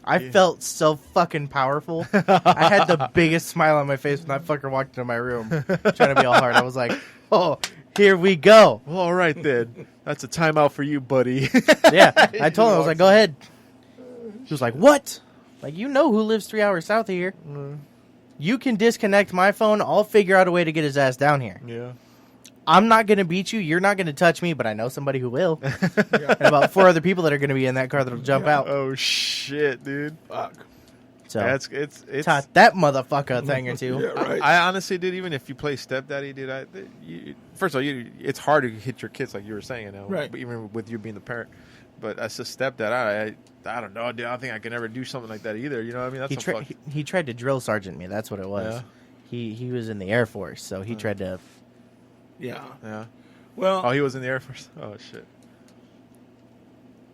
I felt so fucking powerful. I had the biggest smile on my face when that fucker walked into my room trying to be all hard. I was like, oh, here we go. Well, all right, then. That's a timeout for you, buddy. Yeah. I told him, I was like, go ahead. She was like, what? Like, you know who lives 3 hours south of here. You can disconnect my phone. I'll figure out a way to get his ass down here. Yeah. I'm not going to beat you. You're not going to touch me, but I know somebody who will. And about 4 other people that are going to be in that car that'll jump out. Oh, shit, dude. Fuck. So, it's taught that motherfucker a thing or two. Yeah, right. I honestly did. Even if you play stepdaddy, dude, first of all, it's hard to hit your kids like you were saying, right? Even with you being the parent. But as a stepdad, I don't know, dude. I don't think I can ever do something like that either. You know what I mean? He tried to drill sergeant me. That's what it was. Yeah. He was in the Air Force, so he tried to. Yeah. Well, oh, he was in the Air Force. Oh shit.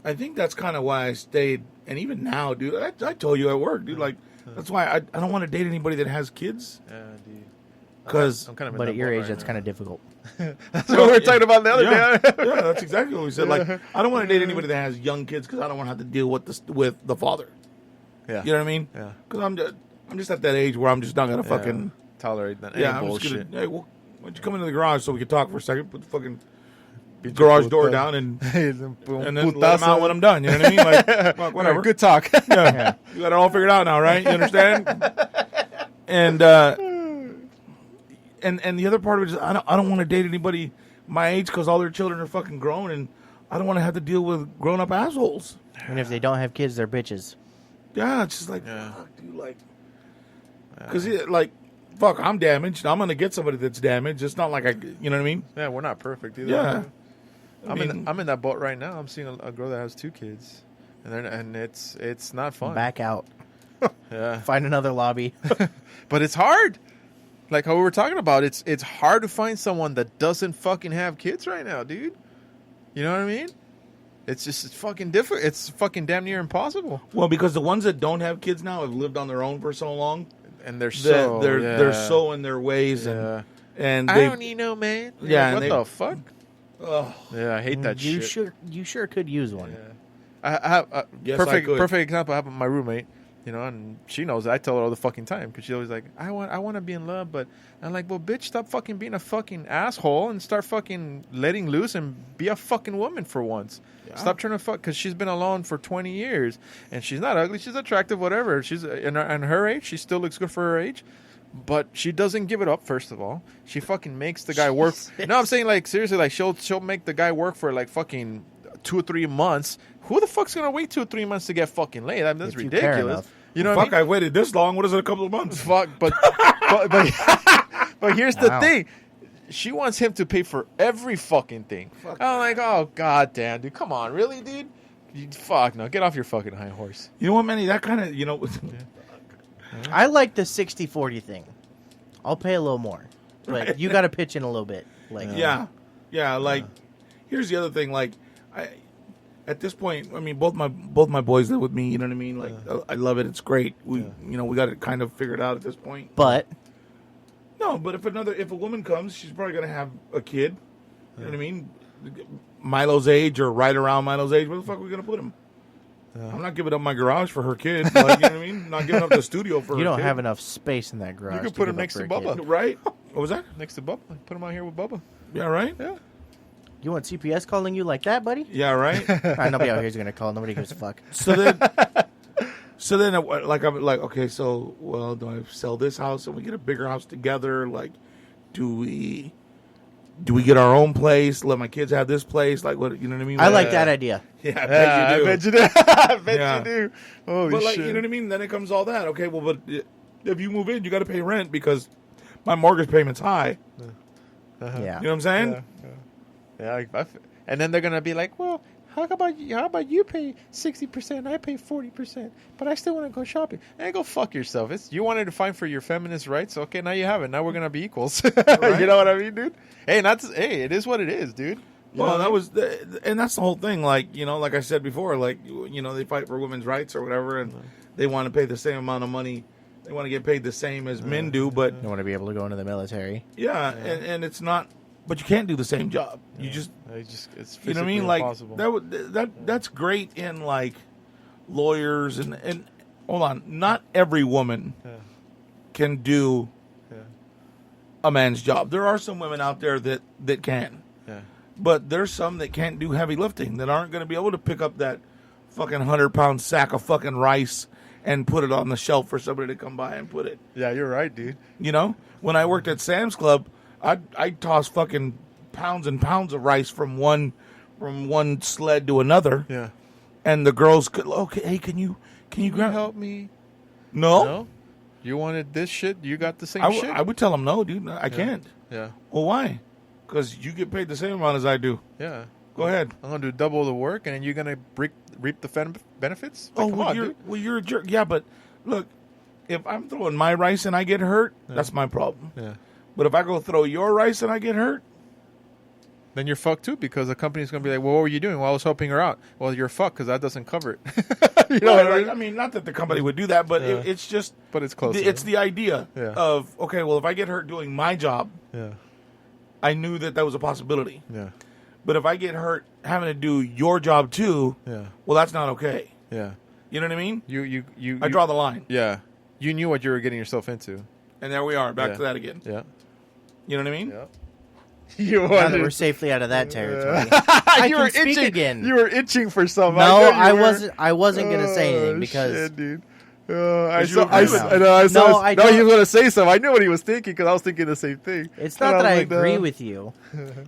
I think that's kind of why I stayed, and even now, dude. I told you at work, dude. Like that's why I don't want to date anybody that has kids. Yeah, dude. Because, but at your age, that's kind of difficult. That's what we were talking about the other day. Yeah, that's exactly what we said. Like, I don't want to date anybody that has young kids because I don't want to have to deal with the father. Yeah, you know what I mean? Yeah, because I'm just at that age where I'm just not gonna fucking tolerate that. I'm bullshit. just gonna. Hey, well, why don't you come into the garage so we can talk for a second? Put the fucking garage door down and then let them out when I'm done. You know what I mean? Like, fuck, whatever. Good talk. Yeah, you got it all figured out now, right? You understand? And the other part of it is I don't want to date anybody my age because all their children are fucking grown, and I don't want to have to deal with grown up assholes. And if they don't have kids, they're bitches. Yeah, it's just like fuck, dude, like, because fuck, I'm damaged. I'm gonna get somebody that's damaged. It's not like you know what I mean? Yeah, we're not perfect either. Yeah, I'm in that boat right now. I'm seeing a girl that has 2 kids, and it's not fun. Back out. Yeah, find another lobby. But it's hard. Like how we were talking about, it's hard to find someone that doesn't fucking have kids right now, dude. You know what I mean? It's fucking difficult. It's fucking damn near impossible. Well, because the ones that don't have kids now have lived on their own for so long, and they're so in their ways, and I don't need no man. Yeah, like, what the fuck? Oh, yeah, I hate that shit. You sure could use one. Yeah. I have perfect example. I have my roommate. You know, and she knows it. I tell her all the fucking time because she's always like, I want to be in love, but I'm like, well, bitch, stop fucking being a fucking asshole and start fucking letting loose and be a fucking woman for once. Yeah. Stop trying to fuck because she's been alone for 20 years and she's not ugly, she's attractive, whatever. She's in her age, she still looks good for her age, but she doesn't give it up. First of all, she fucking makes the guy work. No, I'm saying like seriously, like she'll make the guy work for like fucking 2 or 3 months. Who the fuck's gonna wait 2 or 3 months to get fucking laid? I mean, that's If you care ridiculous. enough. You know, Fuck, what I mean? I waited this long. What is it? A couple of months? Fuck, but but here's the thing. She wants him to pay for every fucking thing. I'm like, oh god damn, dude, come on, really, dude? Fuck no, get off your fucking high horse. You know what, Manny? That kind of, I like the 60-40 thing. I'll pay a little more, but you got to pitch in a little bit. Like, yeah. Like, here's the other thing. Like, at this point, I mean, both my boys live with me. You know what I mean? Like, I love it. It's great. We we got it kind of figured out at this point. But no, but if a woman comes, she's probably gonna have a kid. You know what I mean? Milo's age or right around Milo's age. Where the fuck are we gonna put him? I'm not giving up my garage for her kid. Like, you know what I mean? Not giving up the studio for her you don't kid. have enough space in that garage. You can put him next to Bubba. Right? What was that? Next to Bubba. Put him out here with Bubba. Yeah, right? Yeah. You want CPS calling you like that, buddy? Yeah, right? Nobody out here is going to call. Nobody gives a fuck. So then, like, I'm like, okay, so, well, do I sell this house and we get a bigger house together? Like, do we get our own place? Let my kids have this place? Like, what, you know what I mean? I like that idea. Yeah, I bet you do. I bet you do. I bet Yeah. you do. Holy But, like, shit. you know what I mean? Then it comes all that. Okay, well, but if you move in, you got to pay rent because my mortgage payment's high. Yeah. You know what I'm saying? Yeah, and then they're gonna be like, "Well, how about you pay 60%, I pay 40%, but I still want to go shopping." And go fuck yourself. It's you wanted to fight for your feminist rights. Okay, now you have it. Now we're gonna be equals. Right? You know what I mean, dude? Hey, it is what it is, dude. You Well, know that what I mean? was, and that's the whole thing. Like, like I said before, like, they fight for women's rights or whatever, and they want to pay the same amount of money. They want to get paid the same as men do, but You want to be able to go into the military. and it's not. But you can't do the same job. You just, it's you know what I physically mean? Like impossible. that's great in like lawyers and hold on, not every woman can do a man's job. There are some women out there that can. Yeah. But there's some that can't do heavy lifting, that aren't going to be able to pick up that fucking 100-pound sack of fucking rice and put it on the shelf for somebody to come by and put it. Yeah, you're right, dude. When I worked at Sam's Club, I'd toss fucking pounds and pounds of rice from one sled to another. Yeah. And the girls could, okay, hey, can you grab? help me? No. You wanted this shit? You got the same shit? I would tell them no, dude. I can't. Yeah. Well, why? Because you get paid the same amount as I do. Yeah. Go ahead. I'm gonna do double the work, and then you're gonna reap the benefits. Like, Oh, come well, on, you're, dude. well, you're a jerk. Yeah, but look, if I'm throwing my rice and I get hurt, that's my problem. Yeah. But if I go throw your rice and I get hurt, Then you're fucked too, because the company's gonna be like, "Well, what were you doing?" Well, I was helping her out. Well, you're fucked because that doesn't cover it. You know no, what I like, mean? I mean, not that the company would do that, but it's just, But it's close. it's the idea Yeah. of, okay, well, if I get hurt doing my job, Yeah. I knew that was a possibility. Yeah. But if I get hurt having to do your job too, Yeah. well, that's not okay. Yeah. You know what I mean? You. I draw the line. Yeah. You knew what you were getting yourself into. And there we are, back Yeah. to that again. Yeah. You know what I mean? Yeah. You Now that we're safely out of that territory, I you can were speak itching again. You were itching for something. No, know you I were. wasn't. I wasn't gonna say anything because shit, dude. I you saw. agree I with saw. him. I saw. No, I no, he don't. was gonna say something. I knew what he was thinking because I was thinking the same thing. it's And not that I was like, agree no. with you.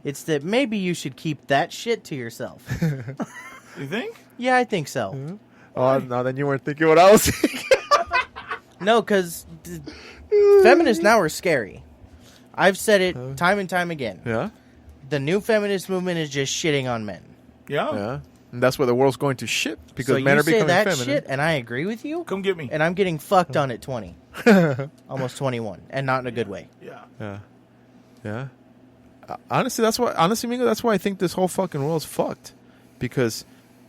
It's that maybe you should keep that shit to yourself. You think? Yeah, I think so. Oh no, then you weren't thinking what I was thinking. No, because feminists now are scary. I've said it time and time again. Yeah. The new feminist movement is just shitting on men. Yeah. Yeah. And that's where the world's going to shit because So men you are say becoming that feminine. shit, and I agree with you, Come get me. and I'm getting fucked on at 20. Almost 21, and not in a good way. Yeah. Yeah. Yeah. Honestly, Mingo, that's why I think this whole fucking world's fucked. Because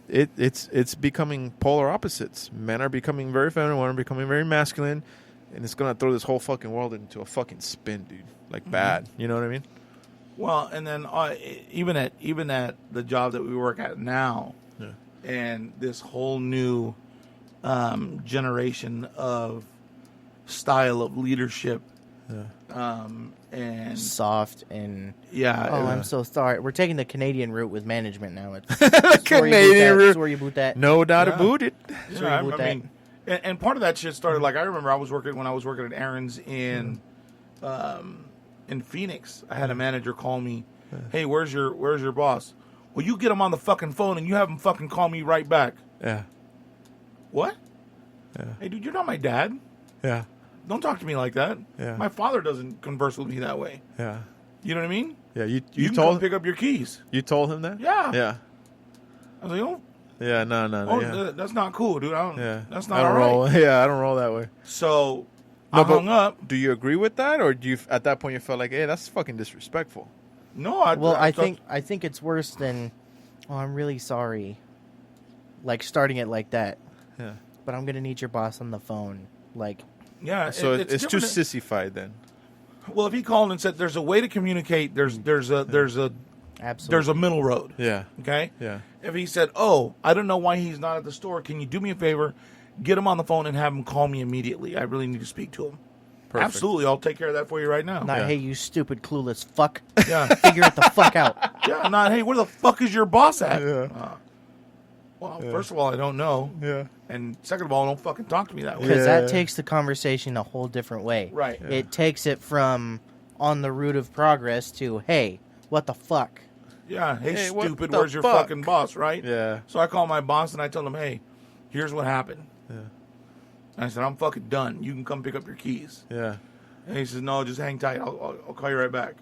it's becoming polar opposites. Men are becoming very feminine, women are becoming very masculine, and it's gonna throw this whole fucking world into a fucking spin, dude. Like bad. You know what I mean? Well, and then even at the job that we work at now, and this whole new generation of style of leadership, and Soft and yeah, I'm so sorry. We're taking the Canadian route with management now. It's Canadian route. Sorry about that. No doubt Yeah. about it. yeah, with I mean, and part of that shit started like I remember when I was working at Aaron's in Phoenix. I had a manager call me, "Hey, where's your boss?" Well, you get him on the fucking phone and you have him fucking call me right back. Yeah. What? Yeah. Hey, dude, you're not my dad. Yeah. Don't talk to me like that. Yeah. My father doesn't converse with me that way. Yeah. You know what I mean? Yeah. You can told come pick up your keys. You told him that? Yeah. Yeah. I was like, oh. Yeah. No. Yeah. That's not cool, dude. That's not I don't all right. roll. Yeah. I don't roll that way. So I hung up. Do you agree with that, or do you at that point you felt like, hey, that's fucking disrespectful? No. I think it's worse than, oh, I'm really sorry. Like starting it like that. Yeah. But I'm gonna need your boss on the phone. Like. Yeah. So it's too different. sissified then. Well, if he called and said, "There's a way to communicate," there's a Absolutely. middle road. Yeah. Okay. Yeah. If he said, "Oh, I don't know why he's not at the store. Can you do me a favor? Get him on the phone and have him call me immediately. I really need to speak to him." Perfect. Absolutely, I'll take care of that for you right now. Not, hey, you stupid clueless fuck. Yeah. Figure it the fuck out. Yeah. Not, hey, where the fuck is your boss at? Yeah. Well, first of all, I don't know. Yeah. And second of all, don't fucking talk to me that way. Because that takes the conversation a whole different way. Right. Yeah. It takes it from on the route of progress to, hey, what the fuck? Yeah. Hey, Hey, what stupid, the where's your fuck? fucking boss, right? Yeah. So I call my boss and I tell him, hey, here's what happened. Yeah. And I said, I'm fucking done. You can come pick up your keys. Yeah. And he says, no, just hang tight. I'll call you right back.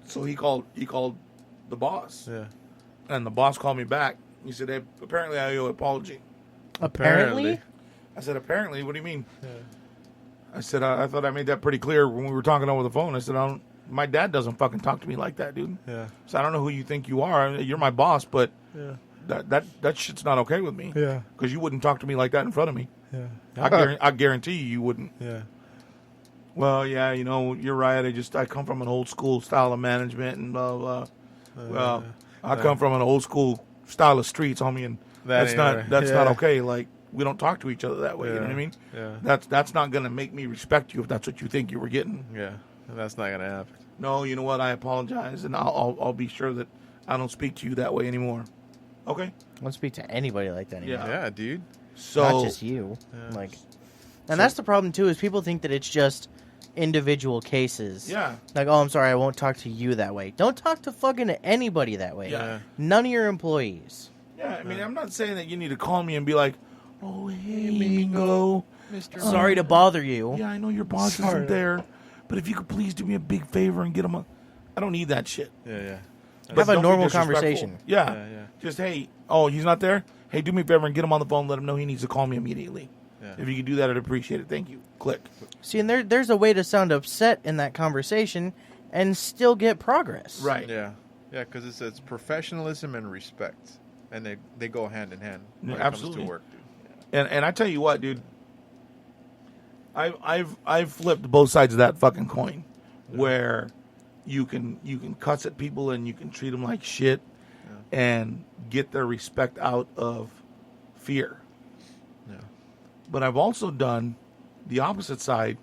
So he called the boss. Yeah. And the boss called me back. He said, hey, apparently I owe an apology. Apparently? I said, apparently? What do you mean? Yeah. I said, I thought I made that pretty clear when we were talking over the phone. I said, my dad doesn't fucking talk to me like that, dude. Yeah. So I don't know who you think you are. You're my boss, but Yeah. that shit's not okay with me. Yeah. Because you wouldn't talk to me like that in front of me. Yeah. I guarantee you wouldn't. Yeah. Well, yeah, you're right. I come from an old school style of management and blah, blah. Well, I come from an old school style of streets, homie, and that's not okay. Like, we don't talk to each other that way. You know what I mean? Yeah. That's not going to make me respect you if that's what you think you were getting. Yeah. That's not gonna happen. No, you know what? I apologize, and I'll be sure that I don't speak to you that way anymore. Okay? I don't speak to anybody like that anymore. Yeah. Yeah, dude. So Not just you. Yeah. Like, and that's the problem too, is people think that it's just individual cases. yeah, Like, oh, I'm sorry, I won't talk to you that way. Don't talk to fucking anybody that way. Yeah. None of your employees. yeah. I mean, I'm not saying that you need to call me and be like, "Oh, hey, Mingo, Mr. Sorry to bother you. yeah, I know your boss isn't there, but if you could please do me a big favor and get him I don't need that shit. Yeah. But Have a don't be normal disrespectful. conversation. Yeah. Yeah. Just, hey, oh, he's not there? Hey, do me a favor and get him on the phone. Let him know he needs to call me immediately. Yeah. If you could do that, I'd appreciate it. Thank you. Click. See, and there's a way to sound upset in that conversation and still get progress. Right. Yeah. Yeah, because it's professionalism and respect, and they go hand in hand when it Absolutely. comes to work, dude. And I tell you what, dude, I've flipped both sides of that fucking coin, where you can cuss at people and you can treat them like shit, and get their respect out of fear. Yeah. But I've also done the opposite side,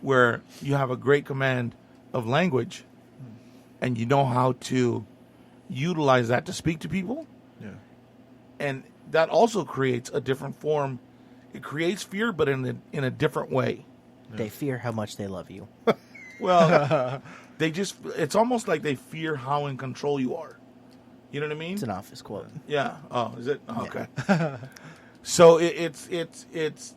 where you have a great command of language, and you know how to utilize that to speak to people, Yeah. and that also creates a different form. It creates fear, but in a different way. They fear how much they love you. Well, it's almost like they fear how in control you are. You know what I mean? It's an office quote. Yeah. Oh, is it? Oh, okay. So it's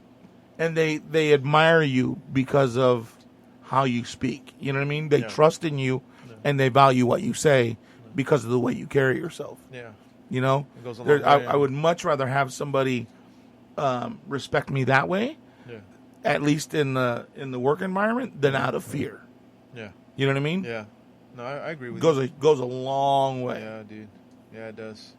and they admire you because of how you speak. You know what I mean? They Yeah. trust in you, and they value what you say because of the way you carry yourself. Yeah. You know, It goes a long way. I would much rather have somebody respect me that way, Yeah. at least in the work environment, than out of fear. Yeah. You know what I mean? Yeah. No, I agree with Goes you. goes a long way. Yeah, dude. Yeah, it does.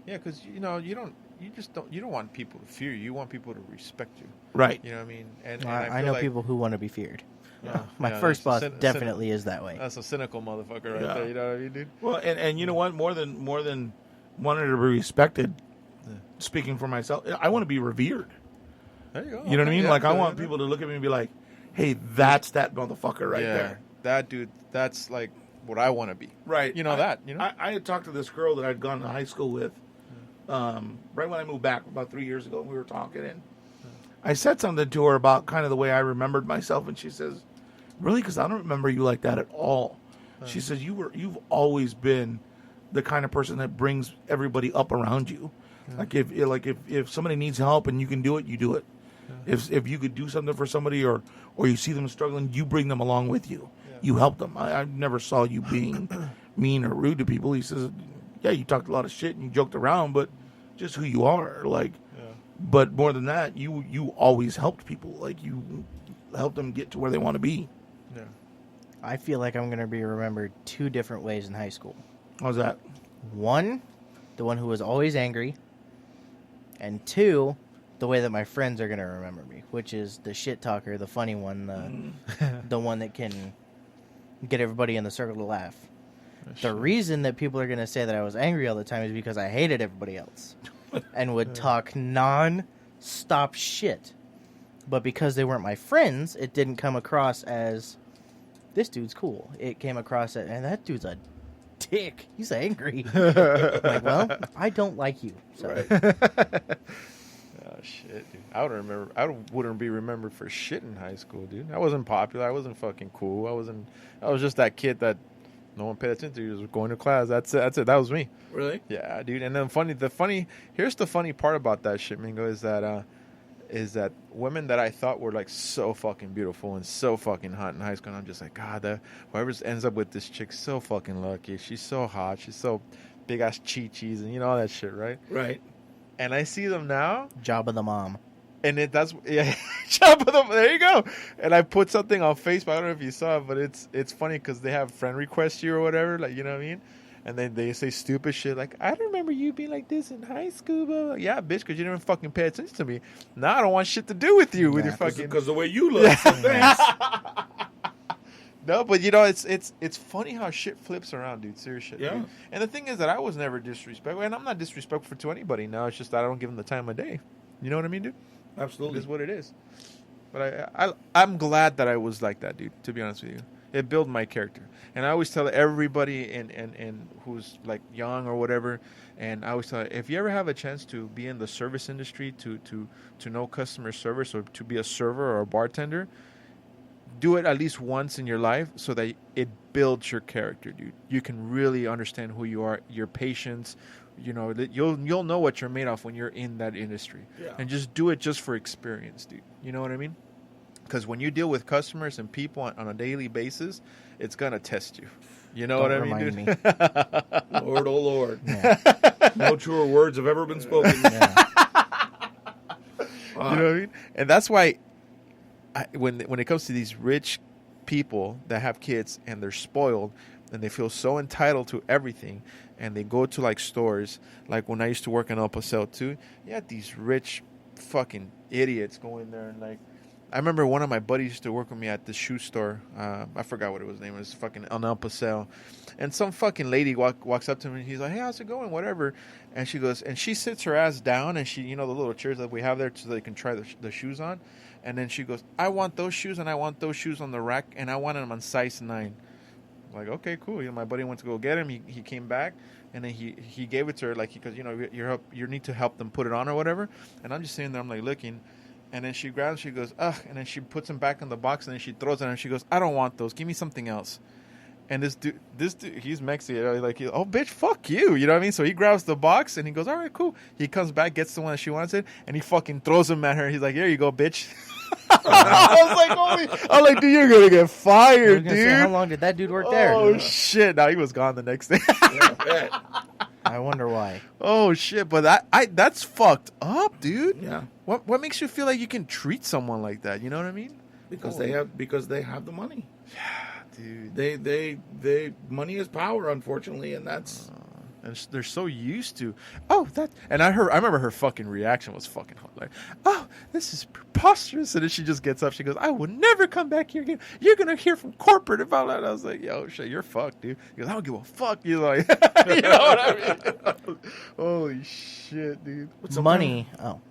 Yeah, because you don't want people to fear you. You want people to respect you. Right. You know what I mean? And I feel know like, people who want to be feared. Yeah, My yeah, first boss that's definitely is that way. That's a cynical motherfucker right Yeah. there. You know what I mean, dude? Well, and you know what? More than wanting to be respected. Yeah. Speaking for myself, I want to be revered. There you go. You know what I mean? Yeah, Like, I feel want you. people to look at me and be like, "Hey, that's that motherfucker right Yeah, there." that dude. That's like what I want to be. Right. You know that. You know. I had talked to this girl that I'd gone to high school with, right when I moved back about 3 years ago. We were talking, and I said something to her about kind of the way I remembered myself, and she says, "Really? Because I don't remember you like that at all." She says, "You've always been the kind of person that brings everybody up around you. Yeah. If somebody needs help and you can do it, you do it. Yeah. If you could do something for somebody or you see them struggling, you bring them along with you. Yeah. You help them. I never saw you being mean or rude to people. He says, yeah, you talked a lot of shit and you joked around, but just who you are. Like, yeah. But more than that, you always helped people. Like, you helped them get to where they want to be. Yeah. I feel like I'm going to be remembered 2 different ways in high school. How's that? 1, the one who was always angry. And 2, the way that my friends are going to remember me, which is the shit talker, the funny one, the one that can get everybody in the circle to laugh. The reason that people are going to say that I was angry all the time is because I hated everybody else and would talk non-stop shit. But because they weren't my friends, it didn't come across as, this dude's cool. It came across as, and that dude's a dick. He's angry. Like, well, I don't like you. So. Right. Oh, shit, dude. I wouldn't be remembered for shit in high school, dude. I wasn't popular. I wasn't fucking cool. I was just that kid that no one paid attention to. He was going to class. That's it. That was me. Really? Yeah, dude. And then here's the funny part about that shit, Mingo, is that women that I thought were like so fucking beautiful and so fucking hot in high school, and I'm just like, God, whoever ends up with this chick's so fucking lucky. She's so hot. She's so big ass chi-chis and all that shit, right? Right. And I see them now. Job of the mom. And job of the, there you go. And I put something on Facebook. I don't know if you saw it, but it's funny because they have friend request you or whatever, like, you know what I mean? And then they say stupid shit like, I don't remember you being like this in high school. Blah, blah. Yeah, bitch, because you didn't fucking pay attention to me. Now I don't want shit to do with you with your fucking... Because the way you look. Thanks. No, but it's funny how shit flips around, dude. Serious shit. Yeah. Dude. And the thing is that I was never disrespectful, and I'm not disrespectful to anybody now. It's just that I don't give them the time of day. You know what I mean, dude? Absolutely. It is what it is. But I'm glad that I was like that, dude, to be honest with you. It built my character. And I always tell everybody and who's like young or whatever, and I always tell, if you ever have a chance to be in the service industry, to know customer service or to be a server or a bartender, do it at least once in your life so that it builds your character, dude. You can really understand who you are, your patience. You know, you'll know what you're made of when you're in that industry. Yeah. And just do it just for experience, dude. You know what I mean? Because when you deal with customers and people on a daily basis, it's going to test you. You know what I mean, dude? Lord, oh Lord. Yeah. No truer words have ever been spoken. Yeah. You know what I mean? And that's why when it comes to these rich people that have kids and they're spoiled and they feel so entitled to everything and they go to like stores, like when I used to work in El Paso too, you had these rich fucking idiots go in there and like, I remember one of my buddies used to work with me at the shoe store. I forgot what it was named. It was fucking on El Paso. And some fucking lady walks up to me and he's like, hey, how's it going? Whatever. And she goes, and she sits her ass down and she, the little chairs that we have there so they can try the shoes on. And then she goes, I want those shoes and I want those shoes on the rack and I want them on size 9. I'm like, okay, cool. My buddy went to go get him. He came back and then he gave it to her like, because, you need to help them put it on or whatever. And I'm just sitting there, I'm like looking. And then she grabs, she goes, ugh, and then she puts them back in the box, and then she throws it, and she goes, I don't want those. Give me something else. And this dude, he's Mexican. Like, oh, bitch, fuck you. You know what I mean? So he grabs the box, and he goes, all right, cool. He comes back, gets the one that she wants it, and he fucking throws them at her. He's like, here you go, bitch. I was like, dude, you're going to get fired, dude. Say, how long did that dude work there? Oh, shit. Now he was gone the next day. I wonder why. Oh shit! But that's fucked up, dude. Yeah. What makes you feel like you can treat someone like that? You know what I mean? Because they have the money. Yeah, dude. They money is power, unfortunately, and that's. And they're so used to, that. And I remember her fucking reaction was fucking like, oh, this is preposterous. And then she just gets up. She goes, I will never come back here again. You're gonna hear from corporate about that. And I was like, yo, shit, you're fucked, dude. He goes, I don't give a fuck. You like, you know what I mean? Holy shit, dude.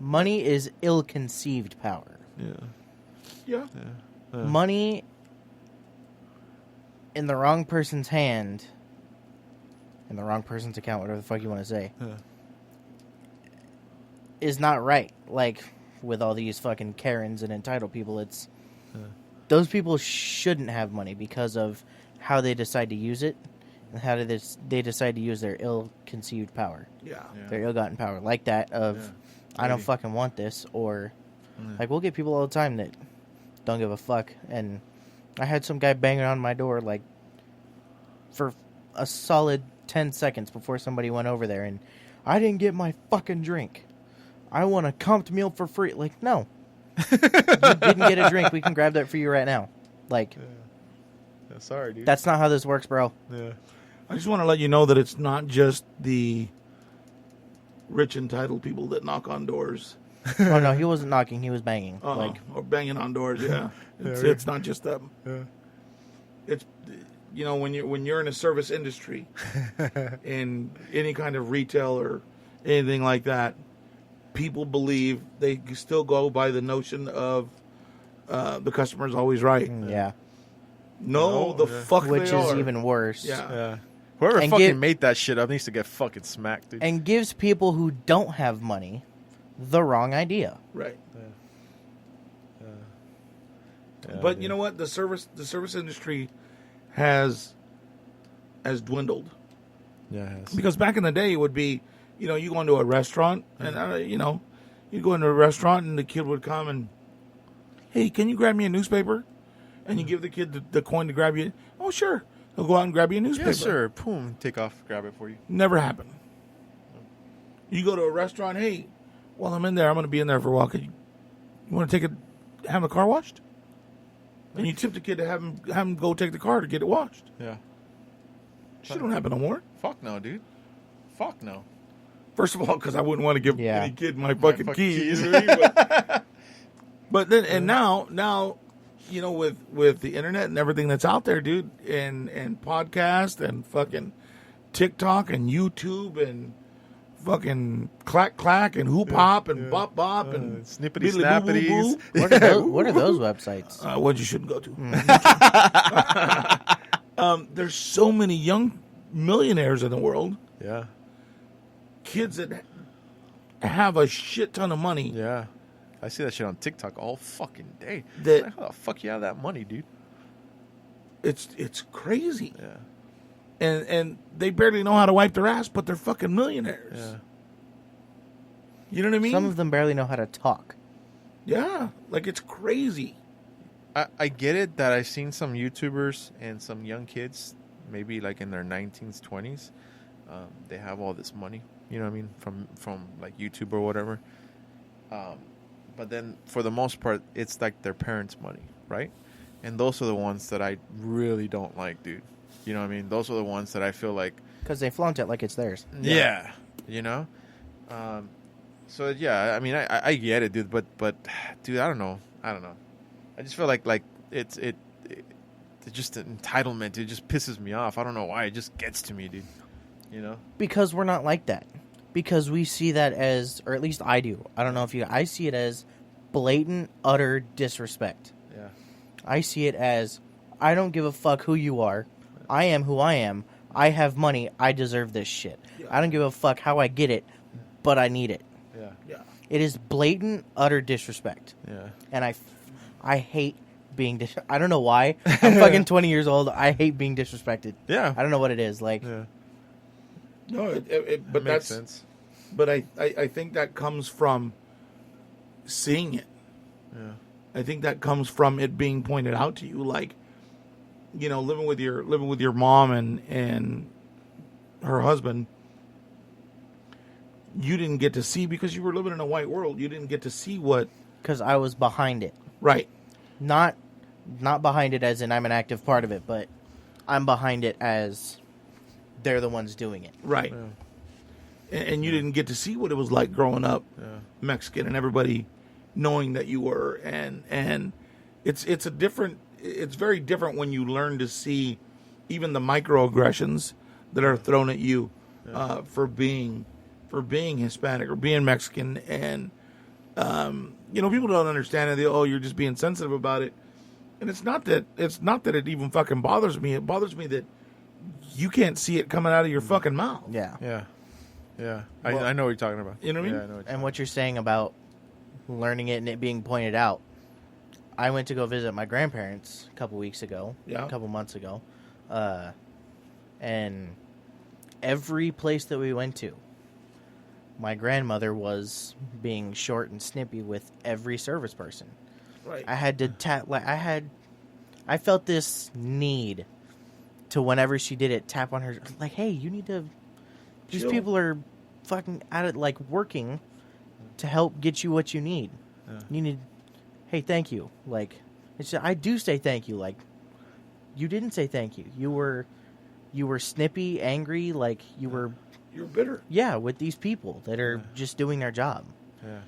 Money is ill-conceived power. Yeah. Money in the wrong person's hand. In the wrong person's account, whatever the fuck you want to say, is not right. Like, with all these fucking Karens and entitled people, those people shouldn't have money because of how they decide to use it How did they decide to use their ill-conceived power, Yeah. their ill-gotten power, like that of, I don't fucking want this, or like we'll get people all the time that don't give a fuck. And I had some guy banging on my door like for a solid 10 seconds before somebody went over there, and I didn't get my fucking drink. I want a comped meal for free. Like, no. You didn't get a drink. We can grab that for you right now. Like, sorry, dude. that's not how this works, bro. Yeah. I just want to let you know that it's not just the rich entitled people that knock on doors. Oh, no, he wasn't knocking. He was banging. Or banging on doors, yeah. It's not just them. Yeah. It's, when you're in a service industry, in any kind of retail or anything like that, people believe they still go by the notion of the customer's always right. Yeah. No, the fuck Which they is are. even worse. Yeah. Whoever fucking made that shit up needs to get fucking smacked, dude. And gives people who don't have money the wrong idea. Right. Yeah, But dude. you know what? The service industry has dwindled. Yeah, it has. Because back in the day, it would be, you go into a restaurant, and you'd go into a restaurant, and the kid would come and, hey, can you grab me a newspaper? And you give the kid the coin to grab you. Oh, sure. He'll go out and grab you a newspaper. Yes, sir. Boom. Take off. Grab it for you. Never happened. You go to a restaurant, hey, while I'm in there, I'm going to be in there for a while. You want to have the car washed? And you tip the kid to have him go take the car to get it washed. Yeah. Shit don't happen no more. Fuck no, dude. Fuck no. First of all, because I wouldn't want to give any kid my fucking keys. But then, and now, with the internet and everything that's out there, dude, and podcast and fucking TikTok and YouTube and fucking clack and hoop hop and bop bop and snippety biddly boo boo boo. What are those websites? Ones you shouldn't go to. There's so many young millionaires in the world. Yeah. Kids that have a shit ton of money. Yeah. I see that shit on TikTok all fucking day. That- How the fuck you have that money, dude? It's crazy. Yeah. And they barely know how to wipe their ass, but they're fucking millionaires. Yeah. You know what I mean? Some of them barely know how to talk. Yeah. Like, it's crazy. I get it that I've seen some YouTubers and some young kids, maybe like in their 19s, 20s, they have all this money, you know what I mean, from like YouTube or whatever. But then for the most part, it's like their parents' money, right? And those are the ones that I really don't like, dude. You know what I mean? Those are the ones that I feel like... Because they flaunt it like it's theirs. Yeah. You know? So, yeah, I mean, I get it, dude. But, dude, I don't know. I just feel like it's just an entitlement. It just pisses me off. I don't know why. It just gets to me, dude. You know? Because we're not like that. Because we see that as, or at least I do. I don't know if I see it as blatant, utter disrespect. Yeah. I see it as, I don't give a fuck who you are. I am who I am. I have money. I deserve this shit. Yeah. I don't give a fuck how I get it, but I need it. Yeah. Yeah. It is blatant, utter disrespect. Yeah. And I hate being I don't know why. I'm fucking 20 years old. I hate being disrespected. Yeah. I don't know what it is. Like, Yeah. No, but That makes that's sense. But I think that comes from seeing it. Yeah. I think that comes from it being pointed out to you, like, living with your mom and her husband. You didn't get to see, because you were living in a white world. You didn't get to see what. because I was behind it. Right. Not behind it as in I'm an active part of it, but I'm behind it as they're the ones doing it. Right. Yeah. And you didn't get to see what it was like growing up Mexican and everybody knowing that you were, and it's very different when you learn to see even the microaggressions that are thrown at you for being Hispanic or being Mexican, and people don't understand it. You're just being sensitive about it, and it's not that it even fucking bothers me. It bothers me that you can't see it coming out of your fucking mouth. Yeah. Yeah. Yeah. Well, I know what you're talking about. You know what I mean? Yeah, I know And what you're saying about learning it and it being pointed out, I went to go visit my grandparents a couple months ago. And every place that we went to, my grandmother was being short and snippy with every service person. Right. I had to I felt this need to, whenever she did it, tap on her, like, hey, you need to, these Chill. people are fucking at it, like, working to help get you what you need. Yeah. You need, hey, thank you. Like, I do say thank you. Like, you didn't say thank you. You were snippy, angry, like, you're bitter. Yeah, with these people that are just doing their job. Yeah.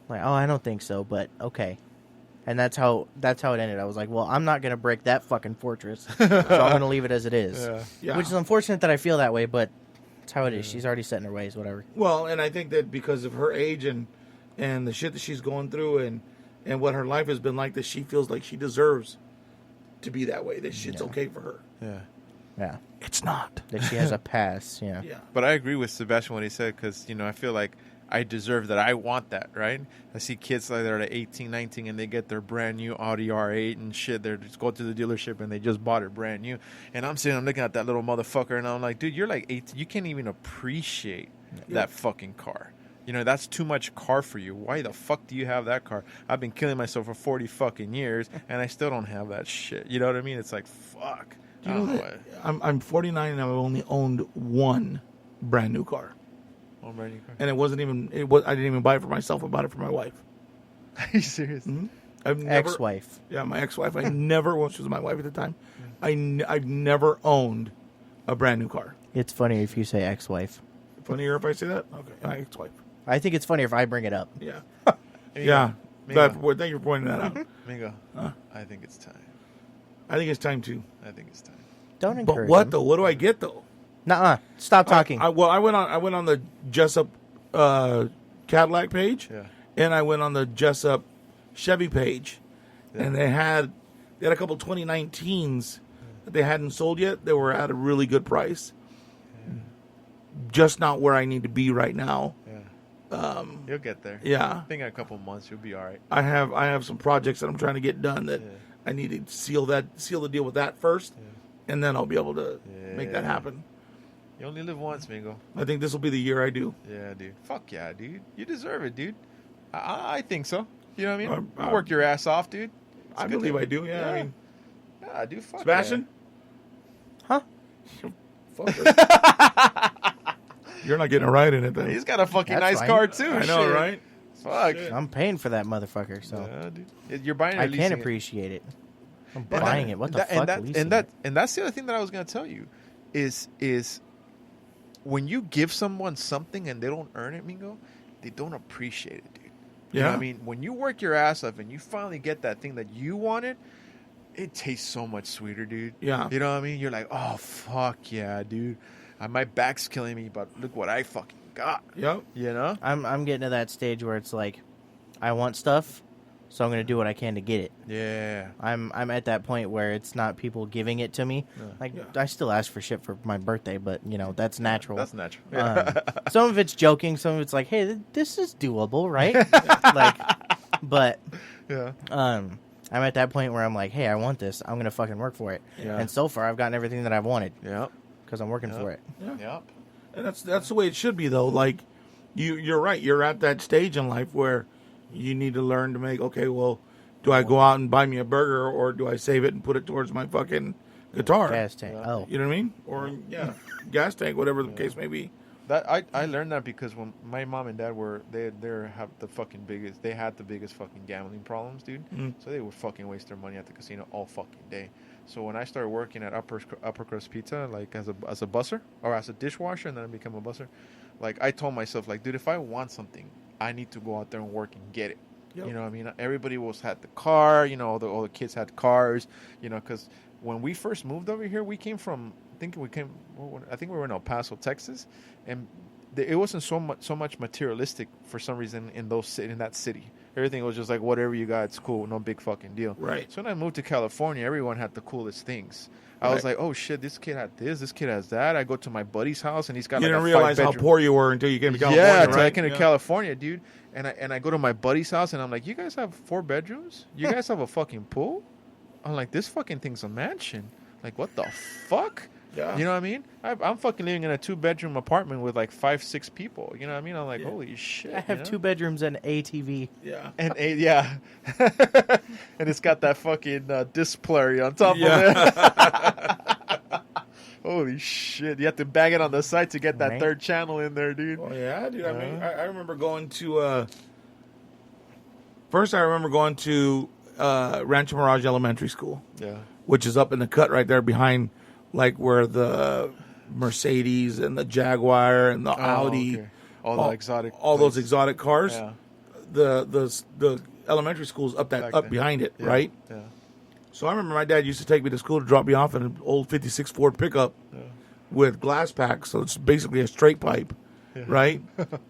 Like, oh, I don't think so, but okay. And that's how it ended. I was like, well, I'm not going to break that fucking fortress, so I'm going to leave it as it is. Yeah. Which is unfortunate that I feel that way, but it's how it is. She's already set in her ways, whatever. Well, and I think that because of her age and the shit that she's going through and what her life has been like, that she feels like she deserves to be that way. That shit's okay for her. Yeah. Yeah. It's not. That she has a pass, yeah. Yeah. But I agree with Sebastian what he said, because, I feel like I deserve that. I want that, right? I see kids like they're like 18, 19, and they get their brand new Audi R8 and shit. They just go to the dealership and they just bought it brand new. And I'm looking at that little motherfucker, and I'm like, dude, you're like 18. You can't even appreciate that fucking car. That's too much car for you. Why the fuck do you have that car? I've been killing myself for 40 fucking years, and I still don't have that shit. You know what I mean? It's like, fuck. Do you know that I'm 49 and I've only owned one brand new car. Oh, brand new car. And I didn't even buy it for myself. I bought it for my wife. Are you serious? Mm-hmm. I've never, Ex-wife. Yeah, my ex-wife. I never, well, she was my wife at the time. I've never owned a brand new car. It's funny if you say ex-wife. Funnier if I say that? Okay, my ex-wife. I think it's funnier if I bring it up. Yeah. Mingo. Thank you for pointing that out. Mingo, I think it's time. I think it's time too. I think it's time. Don't But encourage what him. though? What do I get though? Nuh-uh. Stop talking. I went on the Jessup Cadillac page, and I went on the Jessup Chevy page, and they had a couple 2019s that they hadn't sold yet. They were at a really good price. Just not where I need to be right now. You'll get there. Yeah, I think in a couple months you'll be all right. I have some projects that I'm trying to get done that I need to seal the deal with that first, and then I'll be able to make that happen. You only live once, Mingo. I think this will be the year I do. Yeah, dude. Fuck yeah, dude. You deserve it, dude. I think so. You know what I mean? I You work your ass off, dude. I believe I do. Yeah, I mean, yeah, dude. Fuck Sebastian, Huh? fuck it. You're not getting a ride in it yeah. then. He's got a fucking That's nice fine. car too. I know, shit. right? Fuck. Shit. I'm paying for that motherfucker, so Yeah, dude. You're buying it. I or can't leasing it? appreciate it. I'm buying it. What the fuck? And that's the other thing that I was gonna tell you is when you give someone something and they don't earn it, Mingo, they don't appreciate it, dude. You know what I mean? When you work your ass off and you finally get that thing that you wanted, it tastes so much sweeter, dude. Yeah. You know what I mean? You're like, oh, fuck yeah, dude. My back's killing me, but look what I fucking got. Yep. You know? I'm getting to that stage where it's like, I want stuff, so I'm gonna do what I can to get it. Yeah. I'm at that point where it's not people giving it to me. Like I still ask for shit for my birthday, but that's natural. That's natural. Some of it's joking, some of it's like, hey, this is doable, right? But yeah. I'm at that point where I'm like, hey, I want this. I'm gonna fucking work for it. Yeah. And so far, I've gotten everything that I've wanted Yep. because I'm working for it. Yep. And that's the way it should be though. Like you're right. You're at that stage in life where you need to learn to make. Okay, well, do I go out and buy me a burger, or do I save it and put it towards my fucking guitar? Gas tank. Oh, You know what I mean? Or gas tank, whatever the case may be. That I learned that because when my mom and dad were they had the biggest fucking gambling problems, dude. So they would fucking waste their money at the casino all fucking day. So when I started working at Upper Crust Pizza, like as a busser or as a dishwasher, and then I became a busser, like I told myself, like, dude, if I want something, I need to go out there and work and get it. Yep. You know what I mean? Everybody had the car, all the kids had cars, because when we first moved over here, we came from, I think we were in El Paso, Texas, and it wasn't so much materialistic for some reason in that city. Everything was just like, whatever you got, it's cool, no big fucking deal. Right. So when I moved to California, everyone had the coolest things. I was like, oh shit, this kid had this kid has that. I go to my buddy's house and he's got You like didn't a realize how 5-bedroom. poor you were until you came to California. Yeah, until right? I came to California, dude. And I go to my buddy's house and I'm like, you guys have 4 bedrooms? You guys have a fucking pool? I'm like, this fucking thing's a mansion. Like, what the fuck? Yeah. You know what I mean? I'm fucking living in a 2-bedroom apartment with like 5-6 people. You know what I mean? I'm like, holy shit. I have 2 bedrooms and ATV. Yeah. And yeah. And it's got that fucking display on top of it. Holy shit. You have to bang it on the side to get that Right. third channel in there, dude. Oh yeah, dude. I mean, I remember going to. First, I remember going to Rancho Mirage Elementary School, Yeah. which is up in the cut right there behind, like where the Mercedes and the Jaguar and the Audi, Okay. All the exotic. all those places. exotic cars. Yeah. The elementary school's up Back up then. behind it, Yeah. right? Yeah. So I remember my dad used to take me to school to drop me off in an old '56 Ford pickup with glass packs, so it's basically a straight pipe, right?